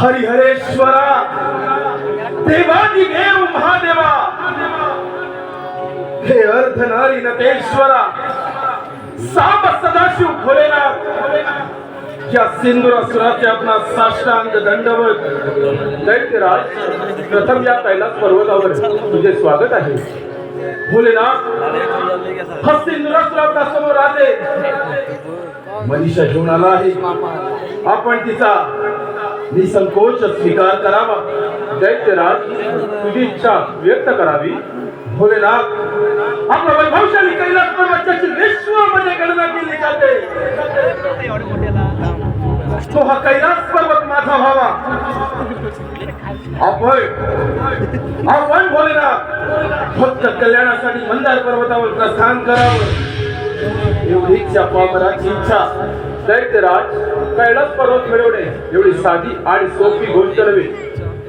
हरिहरेश्वरा, देवादिदेव महादेवा, हे अर्धनारी नटेश्वरा, साम सदाशिव भोलेनाथ, या सिंदुरासुराचे आपला साष्टांग दंडवत. दैत्यराज, प्रथम या कैलास पर्वतावर तुझे स्वागत आहे. भोलेनाथ, हा सिंदुरासुर आपल्या समोर आले, मनीषा घेऊन आला आहे. आपण तिचा निसंकोच स्वीकार करावा. दैत्यराज, तुझी इच्छा व्यक्त करावी. भोलेनाथ, आपला वैभवशाली कैलास पर्वताची विश्वामध्ये गणना केली जाते. तो हा कैलास पर्वत माझा व्हावा. आपण भोलेनाथ फक्त कल्याणासाठी मंदार पर्वतावर प्रस्थान करावं, एवढीच या पामराची इच्छा. दैत्यराज, कैलास पर्वत मिळवणे एवढी साधी आणि सोपी गोष्ट नव्हे.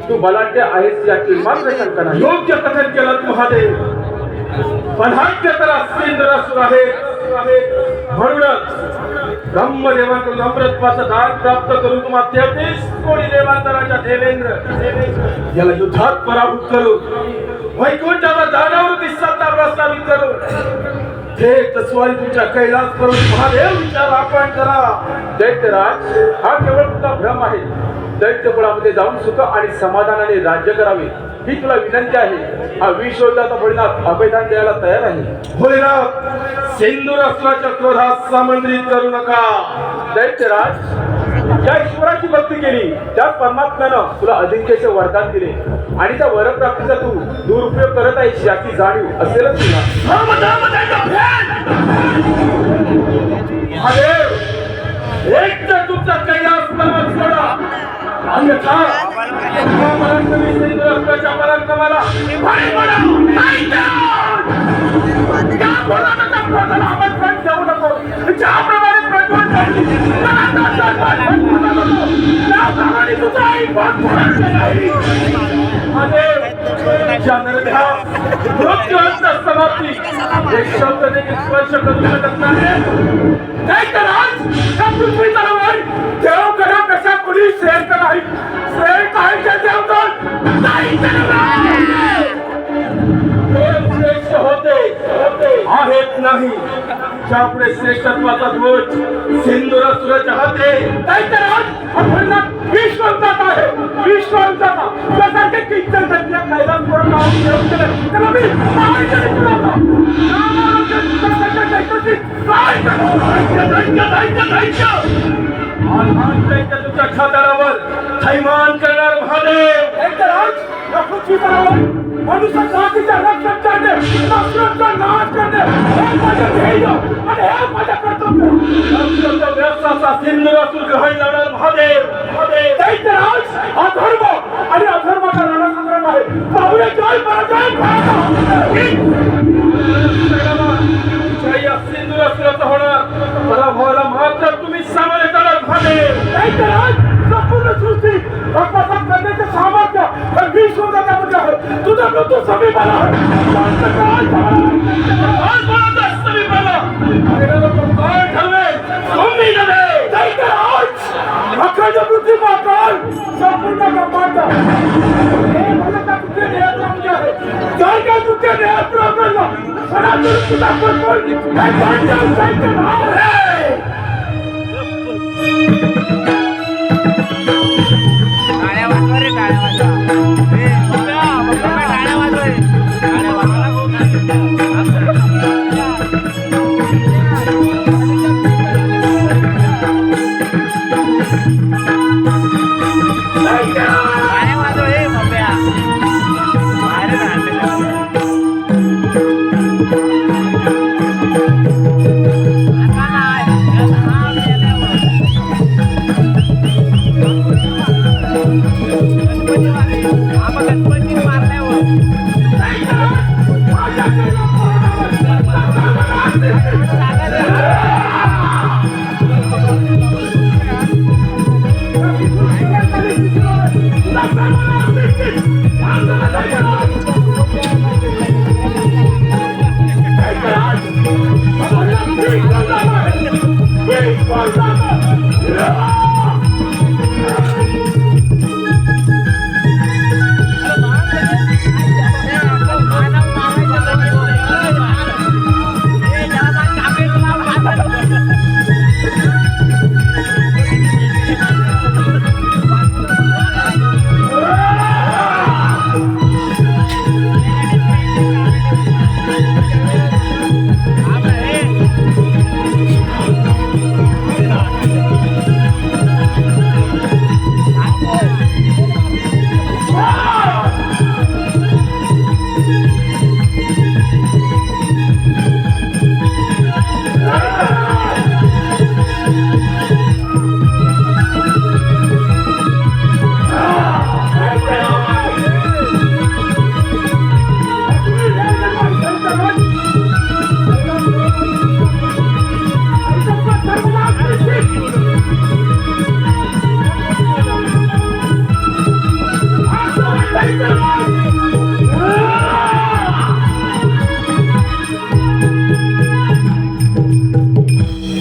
तू बलाढ्य आहेस याची मात्र शंका नाही. योग्य कथन केलं महादेव. बलाढ्य तर सिंदुरासुर आहे. म्हणूनच ब्रह्मदेवाकडून अमृतत्वाचं दान प्राप्त करून तुम्हाला 33 कोटी देवांतराच्या देवेंद्र याला युद्धात पराभूत करू, वैकुंठाला दानावृत्ती सत्ता प्रस्थापित करू. थेट स्वारी तुमच्या कैलास पर्वत महादेव विचार आपण करा. दैत्यराज, हा केवळ तुझा भ्रम आहे. दैत्यकुळामध्ये जाऊन सुख आणि समाधानाने राज्य करावे ही तुला विनंती आहे. हा विश्वदाता भोलेनाथ अभयदान द्यायला तयार आहे. भोलेनाथ, सिंदुरासुराच्या क्रोधात सामंत्रित करू नका. दैत्यराज, ज्या ईश्वराची भक्ती केली त्या परमात्म्यानं तुला अजिंक्यचे वरदान दिले आणि त्या वरप्राप्तीचा तू दुरुपयोग करत आहेस याची जाणीव असेलच तुला. महादेव, एक तर तुमचा कैलास पर्वत सोडा, अन्यथा सिंदुरासुराच्या पराक्रमाला बळी पडू. या पर्वताच्या क्रोधाला आमंत्रण देऊ नको. ज्याप्रमाणे प्रज्वल झाली, त्याप्रमाणे तुझाही पण पुढे नाही. महादेव, ज्या नरद्या मृत्यूंत समाप्ती एक शब्द देखील स्पर्श करू शकत नाही. दैत्यराज, या पृथ्वी तलावर देवगणा कशा कुणी श्रेष्ठ नाही. श्रेष्ठ आहे ते देवगण नाही. देव श्रेष्ठ होते आहेत नाही. ज्यापुढे श्रेष्ठत्वाचा ध्वज सिंदुरासुराच्या हाते. दैत्यराज, आपण विश्वविजेता आहे. विश्वविजेता त्यासारखे कित्येक संख्या कैलास पर्वतावर मिळवून दिले. त्याला मी काय करू तुला? तुमच्या खात्यावर थैमान करणार महादेव. दैत्यराज, या पृथ्वी तलावर मनुष्य जातीच्या रक्षण करणे, नफरतचा नाश करणे हे माझे ध्येय आणि हे माझे कर्तव्य. कर्तव्याचा सिंदुरासुर ग्रहण लावणार महादेव. दैत्यराज, हा धर्म आणि अधर्माचा रणसंग्राम आहे. पाहुणे जय पराजय या सिंदुरासुराचा होणार पराभवाला मात्र तुम्ही सामोरे जाणार महादेव. दैत्यराज, संपूर्ण सृष्टी भस्मसात करण्याचे सामर्थ्य हे विश्वदात्यामध्ये आहे. तुझा मृत्यू समीप आला आहे. समीप आला. काय ठरवेल तुम्ही नव्हे. दैत्यराज, अखंड पृथ्वी मात्र संपूर्ण ब्रह्मांड हे भगवंता तुझे नियंत्रणामध्ये आहे. जर का तुझे नियंत्रण करलं सनातन तुझा कोण दैत्य नाव आहे. टाळ्या वाजवा रे, टाळ्या वाजवा. टाळ्या वाजवा रे, टाळ्या वाजवा.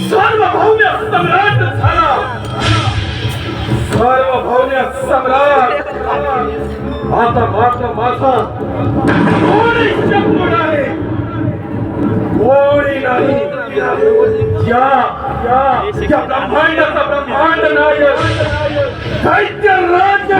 सार्वभौम्य सम्राट झाला. सार्वभौम्य सम्राट. आता मात्र माझा कोणी शत्रू नाही, कोणी नाही. या ब्रह्मांडाचा ब्रह्मांड नायक दैत्य राज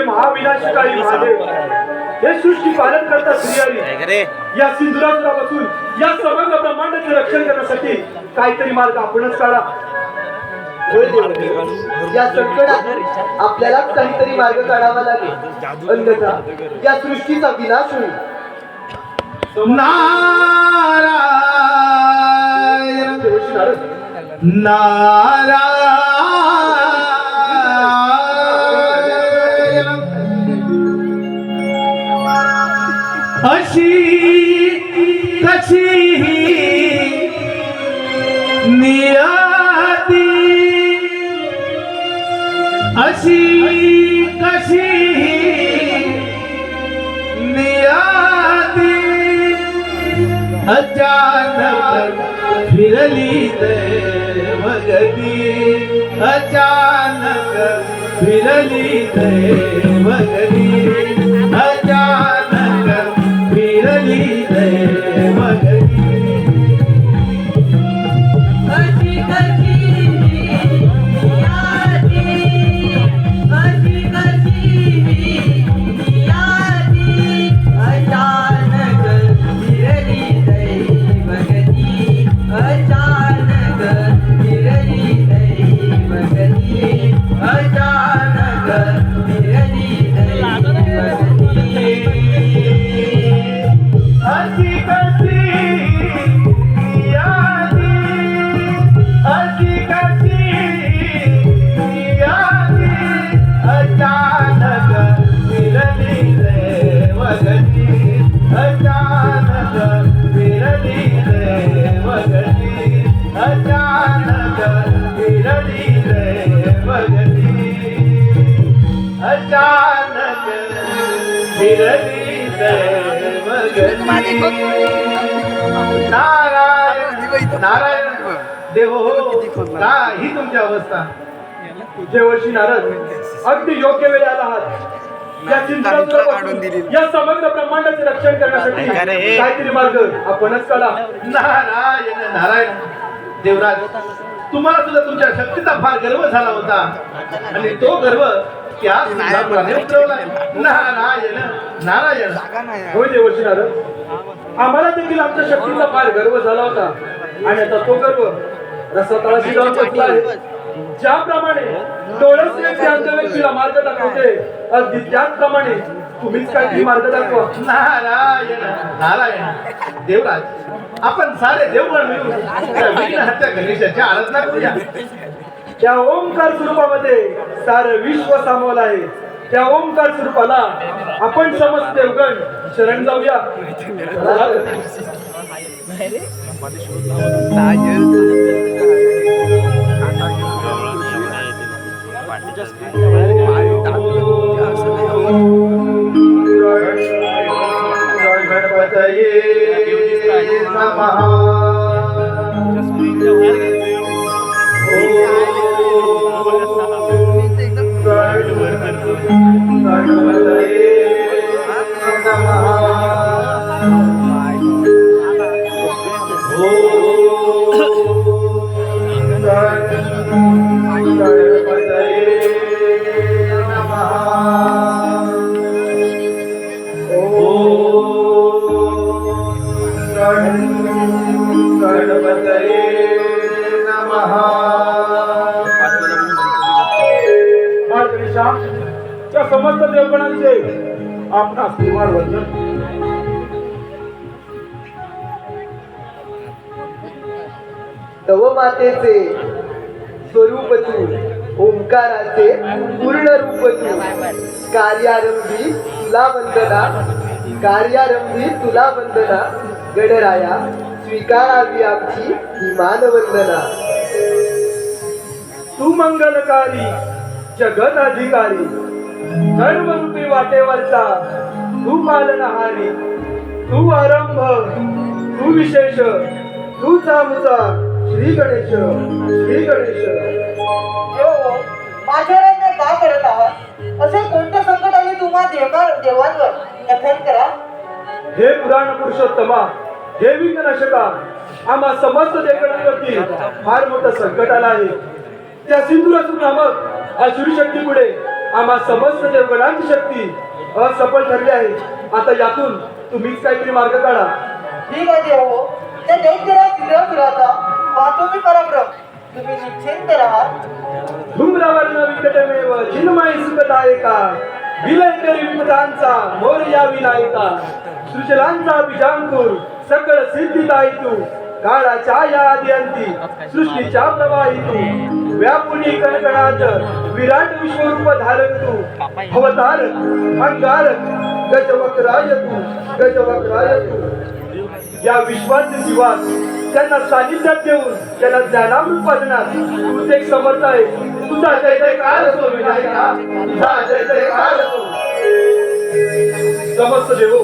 महाविनाशकारी महादेव हे सृष्टी पालन करतात श्रीहरी. या सिंधुरासुरापासून या समग्र ब्रह्मांडाचे रक्षण करण्यासाठी काहीतरी मार्ग आपणच काढा. होय देव, या संकटात आपल्यालाच काहीतरी मार्ग काढावा लागेल, अन्यथा या सृष्टीचा विनाश होईल. नारायण देवर्षी नारद, नारायण अशी कशी नियती, अशी कशी नियती, अचानक फिरली देवगती, अचानक फिरली देवगती, अचानक फिरली देवगती. अशी कशी नियती, अशी कशी नियती, अचानक फिरली दैवगती, अचानक फिरली दैवगती, अचानक फिरली दैवगती. अशी कशी नियती, अशी कशी नियती, अचानक फिरली देवगती, अचानक फिरली देवगती, अचानक फिरली देवगती, अचानक फिरली देवगती. नारायण नारायण देव हो काय ही तुमची अवस्था. देवर्षी नारद अगदी योग्य वेळी आला आहात. या चिंतापासून या समग्र ब्रह्मांडाचे रक्षण करण्यासाठी काहीतरी मार्ग आपणच काढा. नारायण नारायण देवराज तुम्हाला सुद्धा तुमच्या शक्तीचा फार गर्व झाला होता आणि तो गर्व त्या सिंहासनाने उतरवला. नारायण नारायण. होय देवर्षी नारद आम्हाला देखील आमच्या शक्तीचा फार गर्व झाला होता आणि आता तो गर्व रसातळाशी जाऊन बसला आहे. ज्याप्रमाणे डोळस व्यक्ती अंध व्यक्तीला मार्ग दाखवते अगदी त्याचप्रमाणे तुम्हीच काहीतरी मार्ग दाखवा. नारायण नारायण देवराज आपण सारे देवगण मिळून त्या विघ्नहर्त्या गणेशाची आराधना करूया. त्या ओंकार स्वरूपामध्ये सारं विश्व सामावलं आहे. त्या ओंकार स्वरूपाला आपण समस्त देवगण शरण जाऊया. गणपतये नमः. त्या समस्त देवगणांचे आपणास कुमार वंदन. तव मातेचे स्वरूप तू ओंकाराचे पूर्ण रूप तू कार्यारंभी तुला वंदना कार्यारंभी तुला वंदना गणराया स्वीकारावी आमची विमान वंदना. तू मंगलकारी जगत अधिकारी सर्वरूपी वाटेवरचा तू पालनहारी तू आरंभ तू विशेष तू चामुचा श्री गणेश श्री गणेश. माझ्या रत्न का करत आहात? असे कोणते संकट आले तुम्हा देवांवर कथन करा. हे पुराण पुरुषोत्तमा हे विघ्ननाशका आम्हा समस्त देवगणांवरती फार मोठं संकट आलं आहे. त्या सिंधुरासुर नामक असुरी शक्ती पुढे आम्हा समस्त देवगणांची शक्ती असफल ठरली आहे. आता यातून तुम्हीच काहीतरी मार्ग काढा. ठीक आहे देव हो. त्या दैत्यराज सिंधुरासुराचा पाहतो मी पराक्रम. तुम्ही निश्चिंत राहा. धूम्रवर्ण विकटमेव चिन्मय सुखदायका विलय करी विपदांचा मोरया विनायका सृजलांचा बीजांकुर सकळ सिद्धिदायी तू काळाच्या या आदी अंती सृष्टीच्या प्रवाही तू व्यापुनी कणकणात विराट विश्वरूप धारक तू अवतार अंगारक गजवक्राय तू गजवक्राय तू. या विश्वाचे जीवात त्यांना सानिध्यात घेऊन त्यांना ज्ञानामृत पाजण्यात तूच एक समर्थ आहे. तुझा जय जयकार असो विनायका तुझा जय जयकार असो. समस्त देवो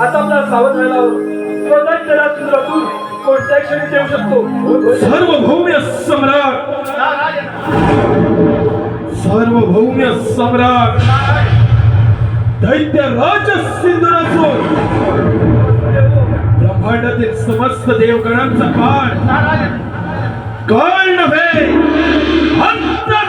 आता आपल्याला सावध राहायला हवं. स्वतंत्र कोणत्या क्षणी देऊ शकतो. सार्वभौम्य सम्राट सार्वभौम्य सम्राट दैत्य राज सिंधुरासुर ब्रह्मांडातील समस्त देवगणांचा काळ नव्हे अंतकाळ.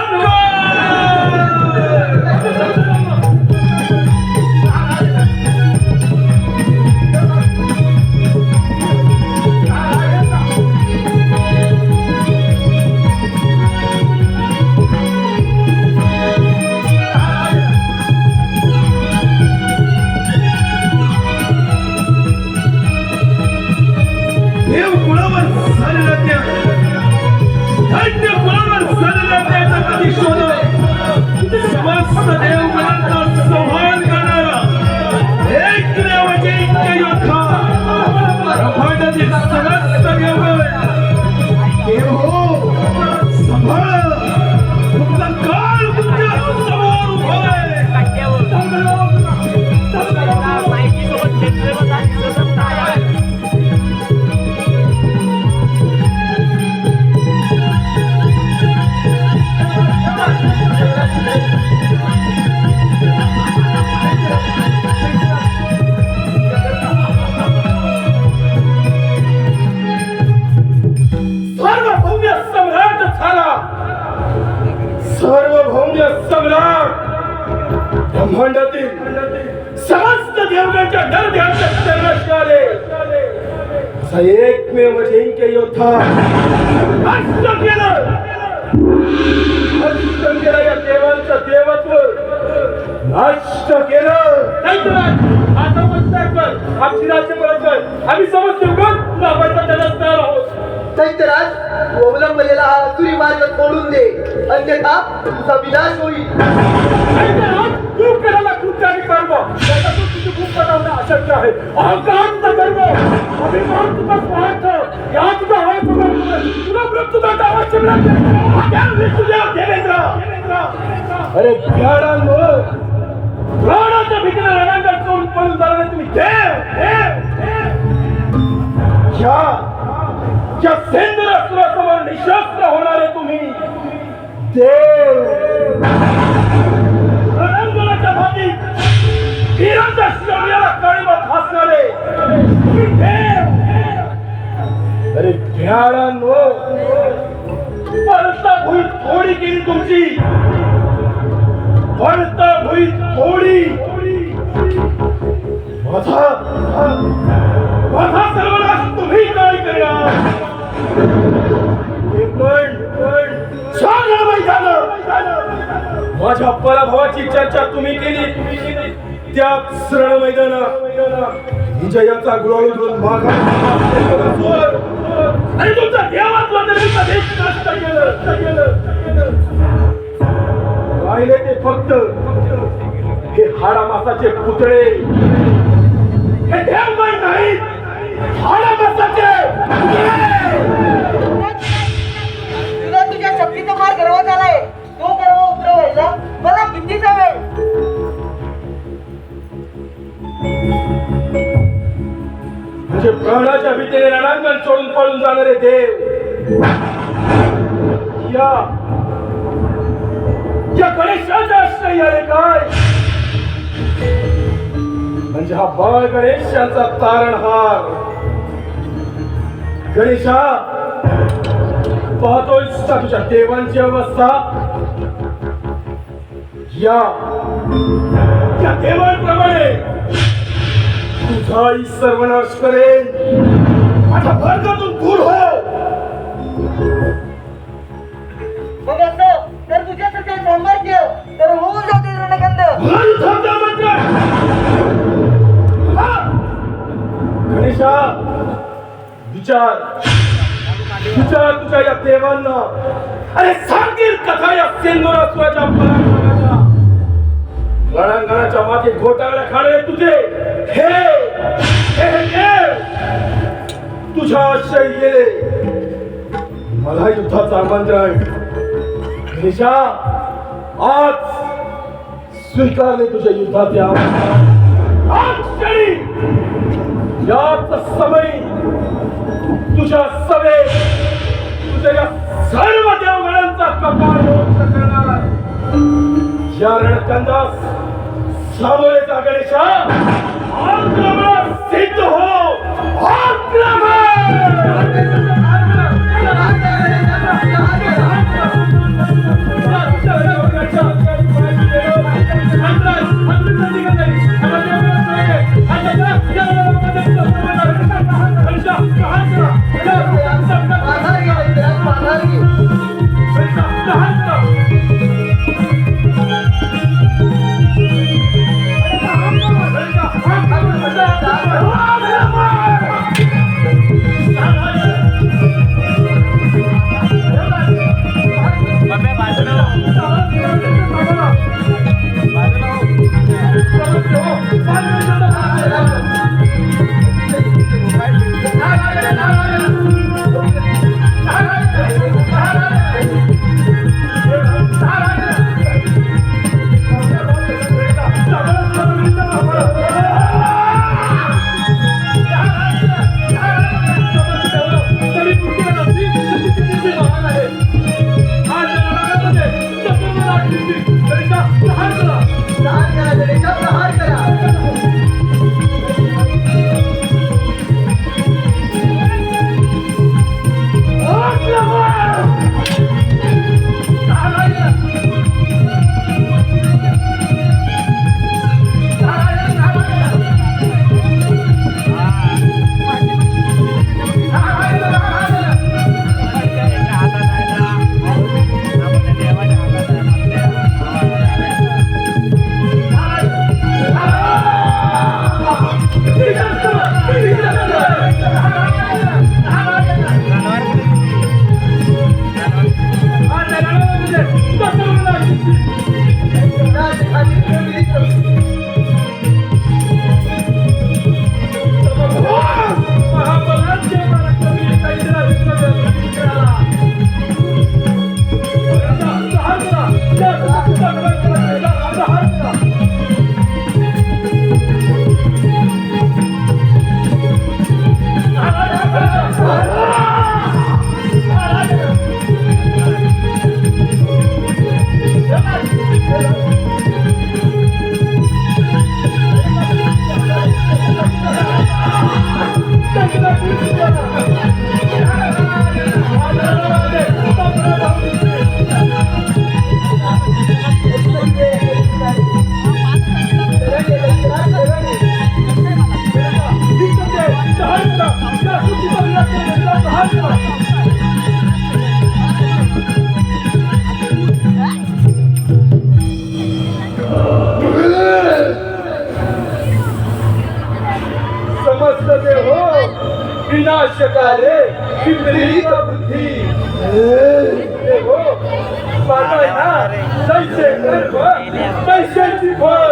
समस्त देवगणांचा संहार करणारा एकमेव अजिंक्य योद्धा ब्रह्मांडातील समस्त देवगण देव हो सांभाळ. तुमचा काळ तुमच्या समोर उभा आहे. सार्वभौम सम्राट ब्रह्मांडातील समस्त देवतांच्या नरदेवांच्या चरणाशी आले असा एकमेव जिंक्य योद्धा नष्ट केलं या देवांचं देवत्व नष्ट केलं. आता मस्तक आमची राज्य परत कर. आम्ही समजतो कोण आपण त्याला आहोत. दैत्यराज अवलंबलेला हा असुरी मार्ग सोडून दे, अन्यथा तुझा विनाश होईल. तू करायला कुठल्याही कर्म त्याचा तू तुझी भूक बनवणं अशक्य आहे. अहंकाराचा कर्म अभिमान तुझा स्वार्थ या तुझा तुला मृत्यूदंड अवश्य देवेंद्र. अरे प्यारांनो, प्राणाच्या भीतीने रणांगण सोडून पळून जाणारे तुम्ही या सेंद्रासुरासमोर निशस्त्र होणारे तुम्ही देव. रणांगणाच्या भागी वीरांच्या शौर्याला कळीमत भासणारे तुम्ही देव. अरे भ्याडांनो, पळता भुई थोडी केली तुमची, पळता भुई थोडी. माझा सर्वनाश तुम्ही काय करणार. माझ्या पराभवाची चर्चा तुम्ही केली त्याच रण मैदानात विजयाचा गुलाल उधळून मागा आणि तुमचा देवात्मा देश नष्ट केलं. राहिले ते फक्त हे हाडामासाचे पुतळे. हे देवगण नाही, हाडामासाचे तुला तुझ्या शक्तीचा फार गर्व झालाय. तो गर्व उतरवायला मला कितीचा वेळ. म्हणजे प्राणाच्या भीतीने रणांगण सोडून पळून जाणारे देव या गणेशाच्या आश्रय आले काय. म्हणजे हा बाळ गणेशाचा तारणहार. गणेशा, पाहतोयस का तुझ्या देवांची अवस्था. या देवांप्रमाणे तुझाही सर्वनाश करेन. माझ्या वर्गातून दूर हो. मग असं तर तुझ्यासाठी सामर्थ्य तर होऊन जाते रणखंड. गणेशा, विचार तुझ्या या देवांना. अरे सांगील कथा या सेंदुरासुराच्या पराक्रमाच्या. रणांगणाच्या मागे घोटाळ्या खाणारे तुझे हे तुझ्या आश्रय गेले. मला युद्धाचा आमंत्रण. गणेशा, आज स्वीकारले तुझ्या युद्धाचे आमंत्रण. आज क्षणी याच समय तुझ्या सवे तुझ्या या सर्व देवगणांचा कपाळ मोक्ष करणार. या रणकंदास सामोरे जा गणेशा. आक्रमण सिद्ध हो. या चुकीचा विलास करण्याचा प्रहार केला. समस्त देव हो विनाशकाले विपरीत बुद्धी देव हो पाहताय ना जैसे कर्म तैसेची फळ.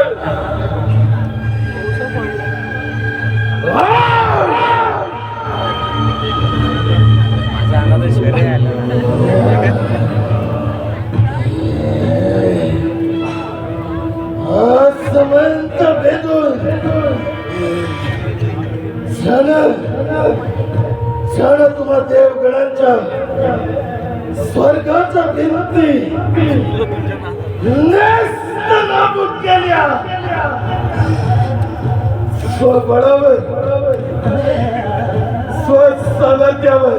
समंत भेदून क्षण तुम्हा देवगणांच्या स्वर्गाच्या भिंती नाबूद केल्या. स्वबळावर स्वसामर्थ्यावर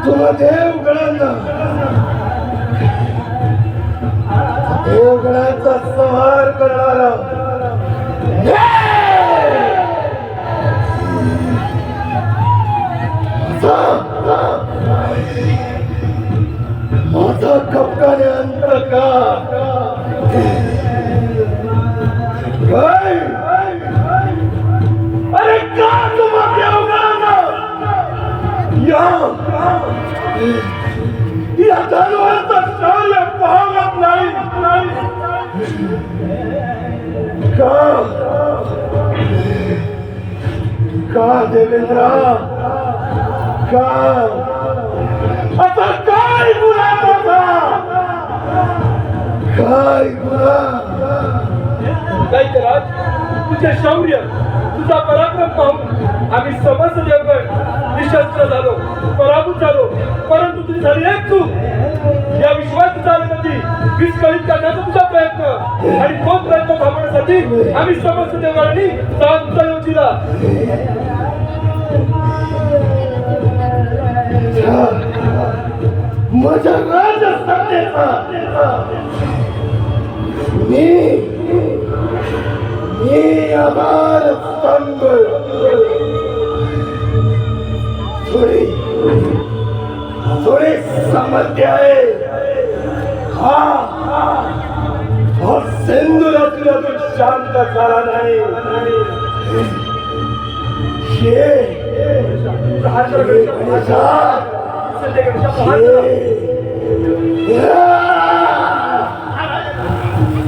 तुम्हा देवगणांना देवगणाचा संहार करणारा माझा कपटाने अंत का अरे का तुम्हा देवगणांना या धनवाचा शौर्य पाहत नाही का देवेंद्रा का आता काय गुन्हा माझा काय गुन्हा. दैत्यराज तुझे शौर्य तुझा पराक्रम पाहून आम्ही समस्त देवगण निशस्त्र झालो पराभूत झालो. परंतु तुझी झाली एक चूक. या विश्वात चालण्यासाठी विस्कळीत करण्याचा तुझा प्रयत्न आणि तो प्रयत्न थांबवण्यासाठी आम्ही समस्त देवगणांनी साथ सहयोग दिला. माझ्या राजसत्तेचा मी आभार स्तंभ थोडी सामर्थ्य आहे. हा सिंधुरातून अजून शांत झाला नाही.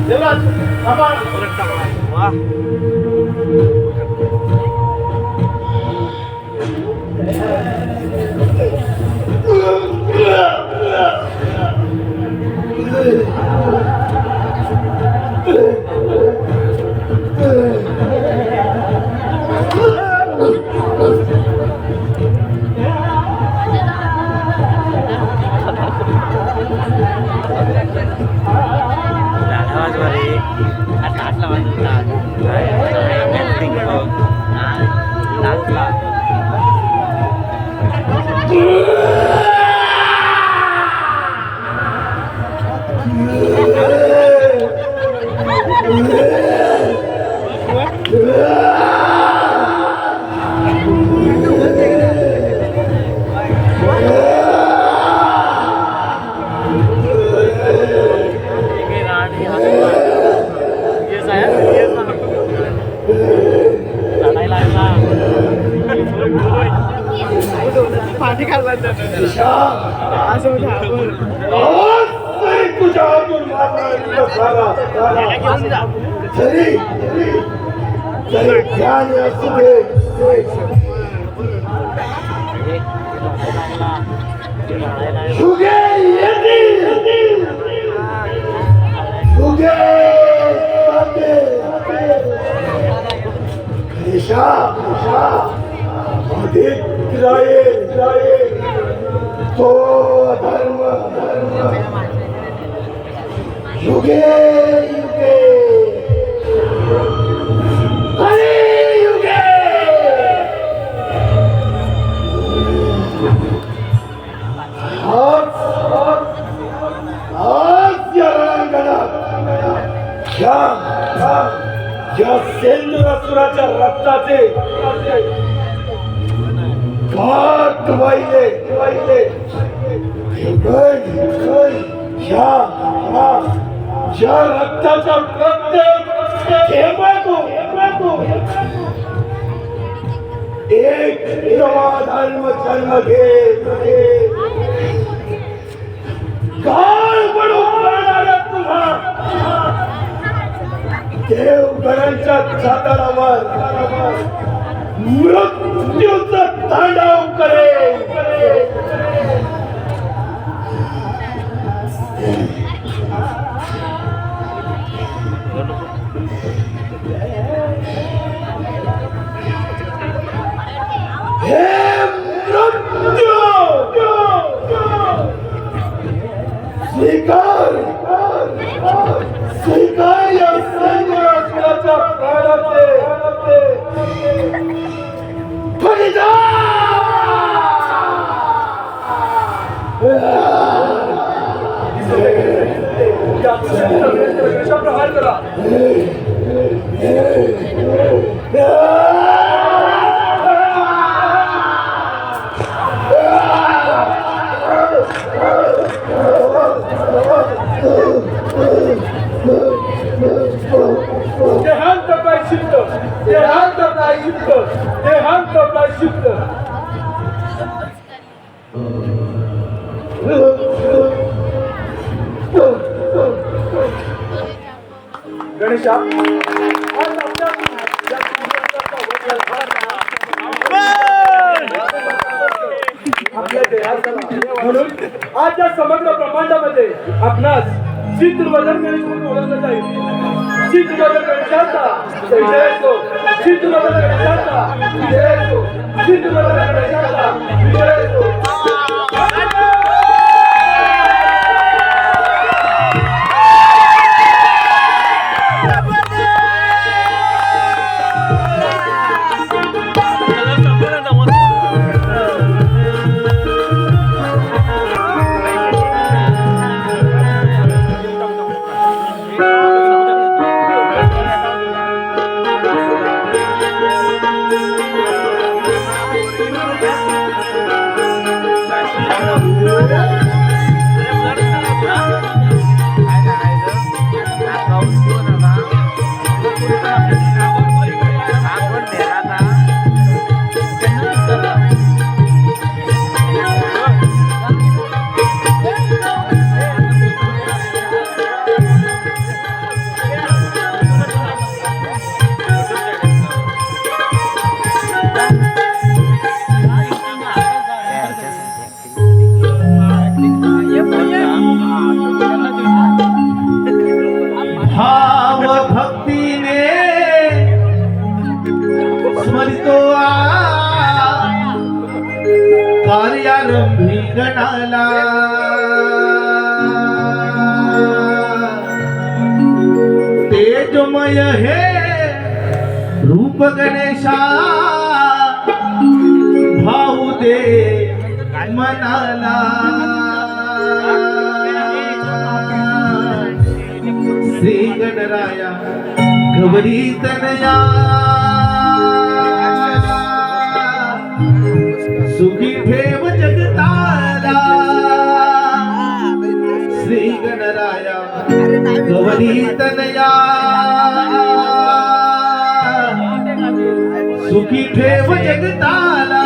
देवराज तुझ्या हातून तरी ज्ञान असू दे. युगे येतील युगे अधिक राहील तो धर्म युगे युगे अरे युगे आज या रणांगणात या सेंद्रसुराच्या रक्तात घाट वाहिले ज्या रक्ताचा एक नवा धर्म जन्म घे काळ पडून तुम्हा देवगणांच्या चादरावर मृत्यूचा तांडव करे हे मृत्यू स्वीकार या संघर्षाच्या प्राणाचे प्रहार करा. देहांत प्रायश्चित्त, देहांत प्रायश्चित्त, देहांत प्रायश्चित्त. गणेशा, आज आपल्या देहात म्हणून आज या समग्र ब्रह्मांडामध्ये आपणास चित्रवदन गणेश म्हणून ओळखलं जाईल. चित्रवदन गणेशाचा जय असो, चित्रवदन गणेशाचा विजय असो, चित्रवदन गणेशाचा विजय असो. भाव भक्तीने स्मरितो कार्यारंभी गणाला तेजमय हे रूप गणेशा भाऊ दे मनाला श्री गणराया गौरी तनया सुखी ठेव जगताला श्री गणराया गौरी तनया सुखी ठेव जगताला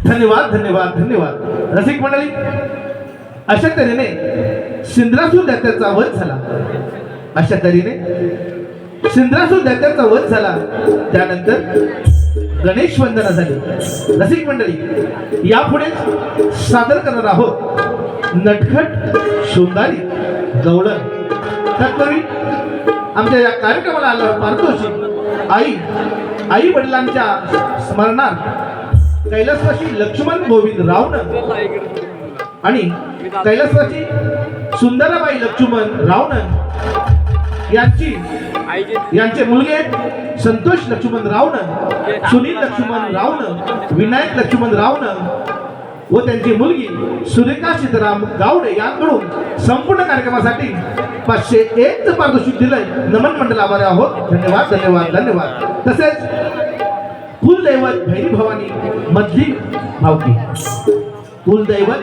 धन्यवाद धन्यवाद धन्यवाद रसिक मंडळी, अशा तऱ्हेने सिंद्रासूर दैत्याचा वध झाला. अशा तऱ्हेने सिंद्रासूर दैत्याचा वध झाला. त्यानंतर गणेश वंदना झाली. रसिक मंडळी, यापुढे सादर करणार आहोत नटखट शृंगारी गवळण. तत्पूर्वी आमच्या या कार्यक्रमाला आल्यावर पारितोषिक आई वडिलांच्या स्मरणार्थ कैलासवासी लक्ष्मण गोविंद रावणन आणि कैलासवासी सुंदराबाई लक्ष्मण रावणन यांचे मुलगे संतोष लक्ष्मण रावणन, सुनील लक्ष्मण रावणन, विनायक लक्ष्मण रावणन व त्यांची मुलगी सुरेखा सीताराम गावडे यांकडून संपूर्ण कार्यक्रमासाठी 501 पारितोषिक दिलंय. नमन मंडळ आभारी आहोत. धन्यवाद धन्यवाद धन्यवाद. तसेच कुलदैवत भैरी भवानी मधली भावकी, कुलदैवत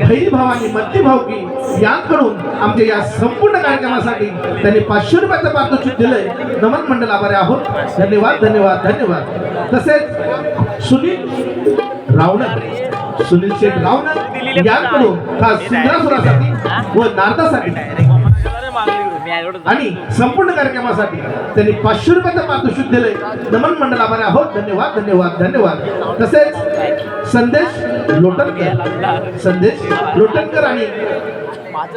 भैरी भवानी मधली भावकी यांकडून आमच्या या संपूर्ण कार्यक्रमासाठी त्यांनी 500 रुपयाचं पारितोषिक दिलंय. नमन मंडळ आभारी आहोत. धन्यवाद धन्यवाद धन्यवाद. तसेच सुनील रावणन, सुनील शेठ रावणन यांकडून खास सिंद्रासुरासाठी व नारदासाठी आणि संपूर्ण कार्यक्रमासाठी त्यांनी 500 रुपयाचं पारितोषिक दिलंय. नमन मंडळ आभारी आहोत. धन्यवाद धन्यवाद धन्यवाद. तसेच संदेश लोटनकर आणि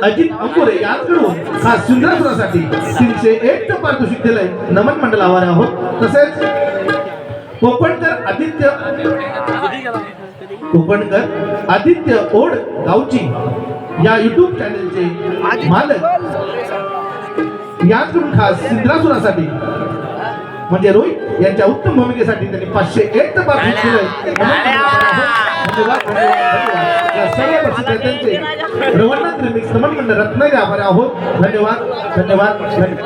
अजित अंकुरे यांकडून हा सिंद्रासुरासाठी 301 पारितोषिक दिलंय. नमन मंडळ आभारी आहोत. तसेच कोकणकर आदित्य ओढ गावची या युट्यूब चॅनलचे मालक यांकडून खास सिंद्रासुरासाठी म्हणजे रोहित यांच्या उत्तम भूमिकेसाठी त्यांनी 501 पारितोषिक दिलंय. धन्यवाद धन्यवाद. या सर्व प्रसिद्धांचे रवनाथ रिमिक्स नमन मंडळ रत्नागिरी आभारी आहोत. धन्यवाद धन्यवाद धन्यवाद.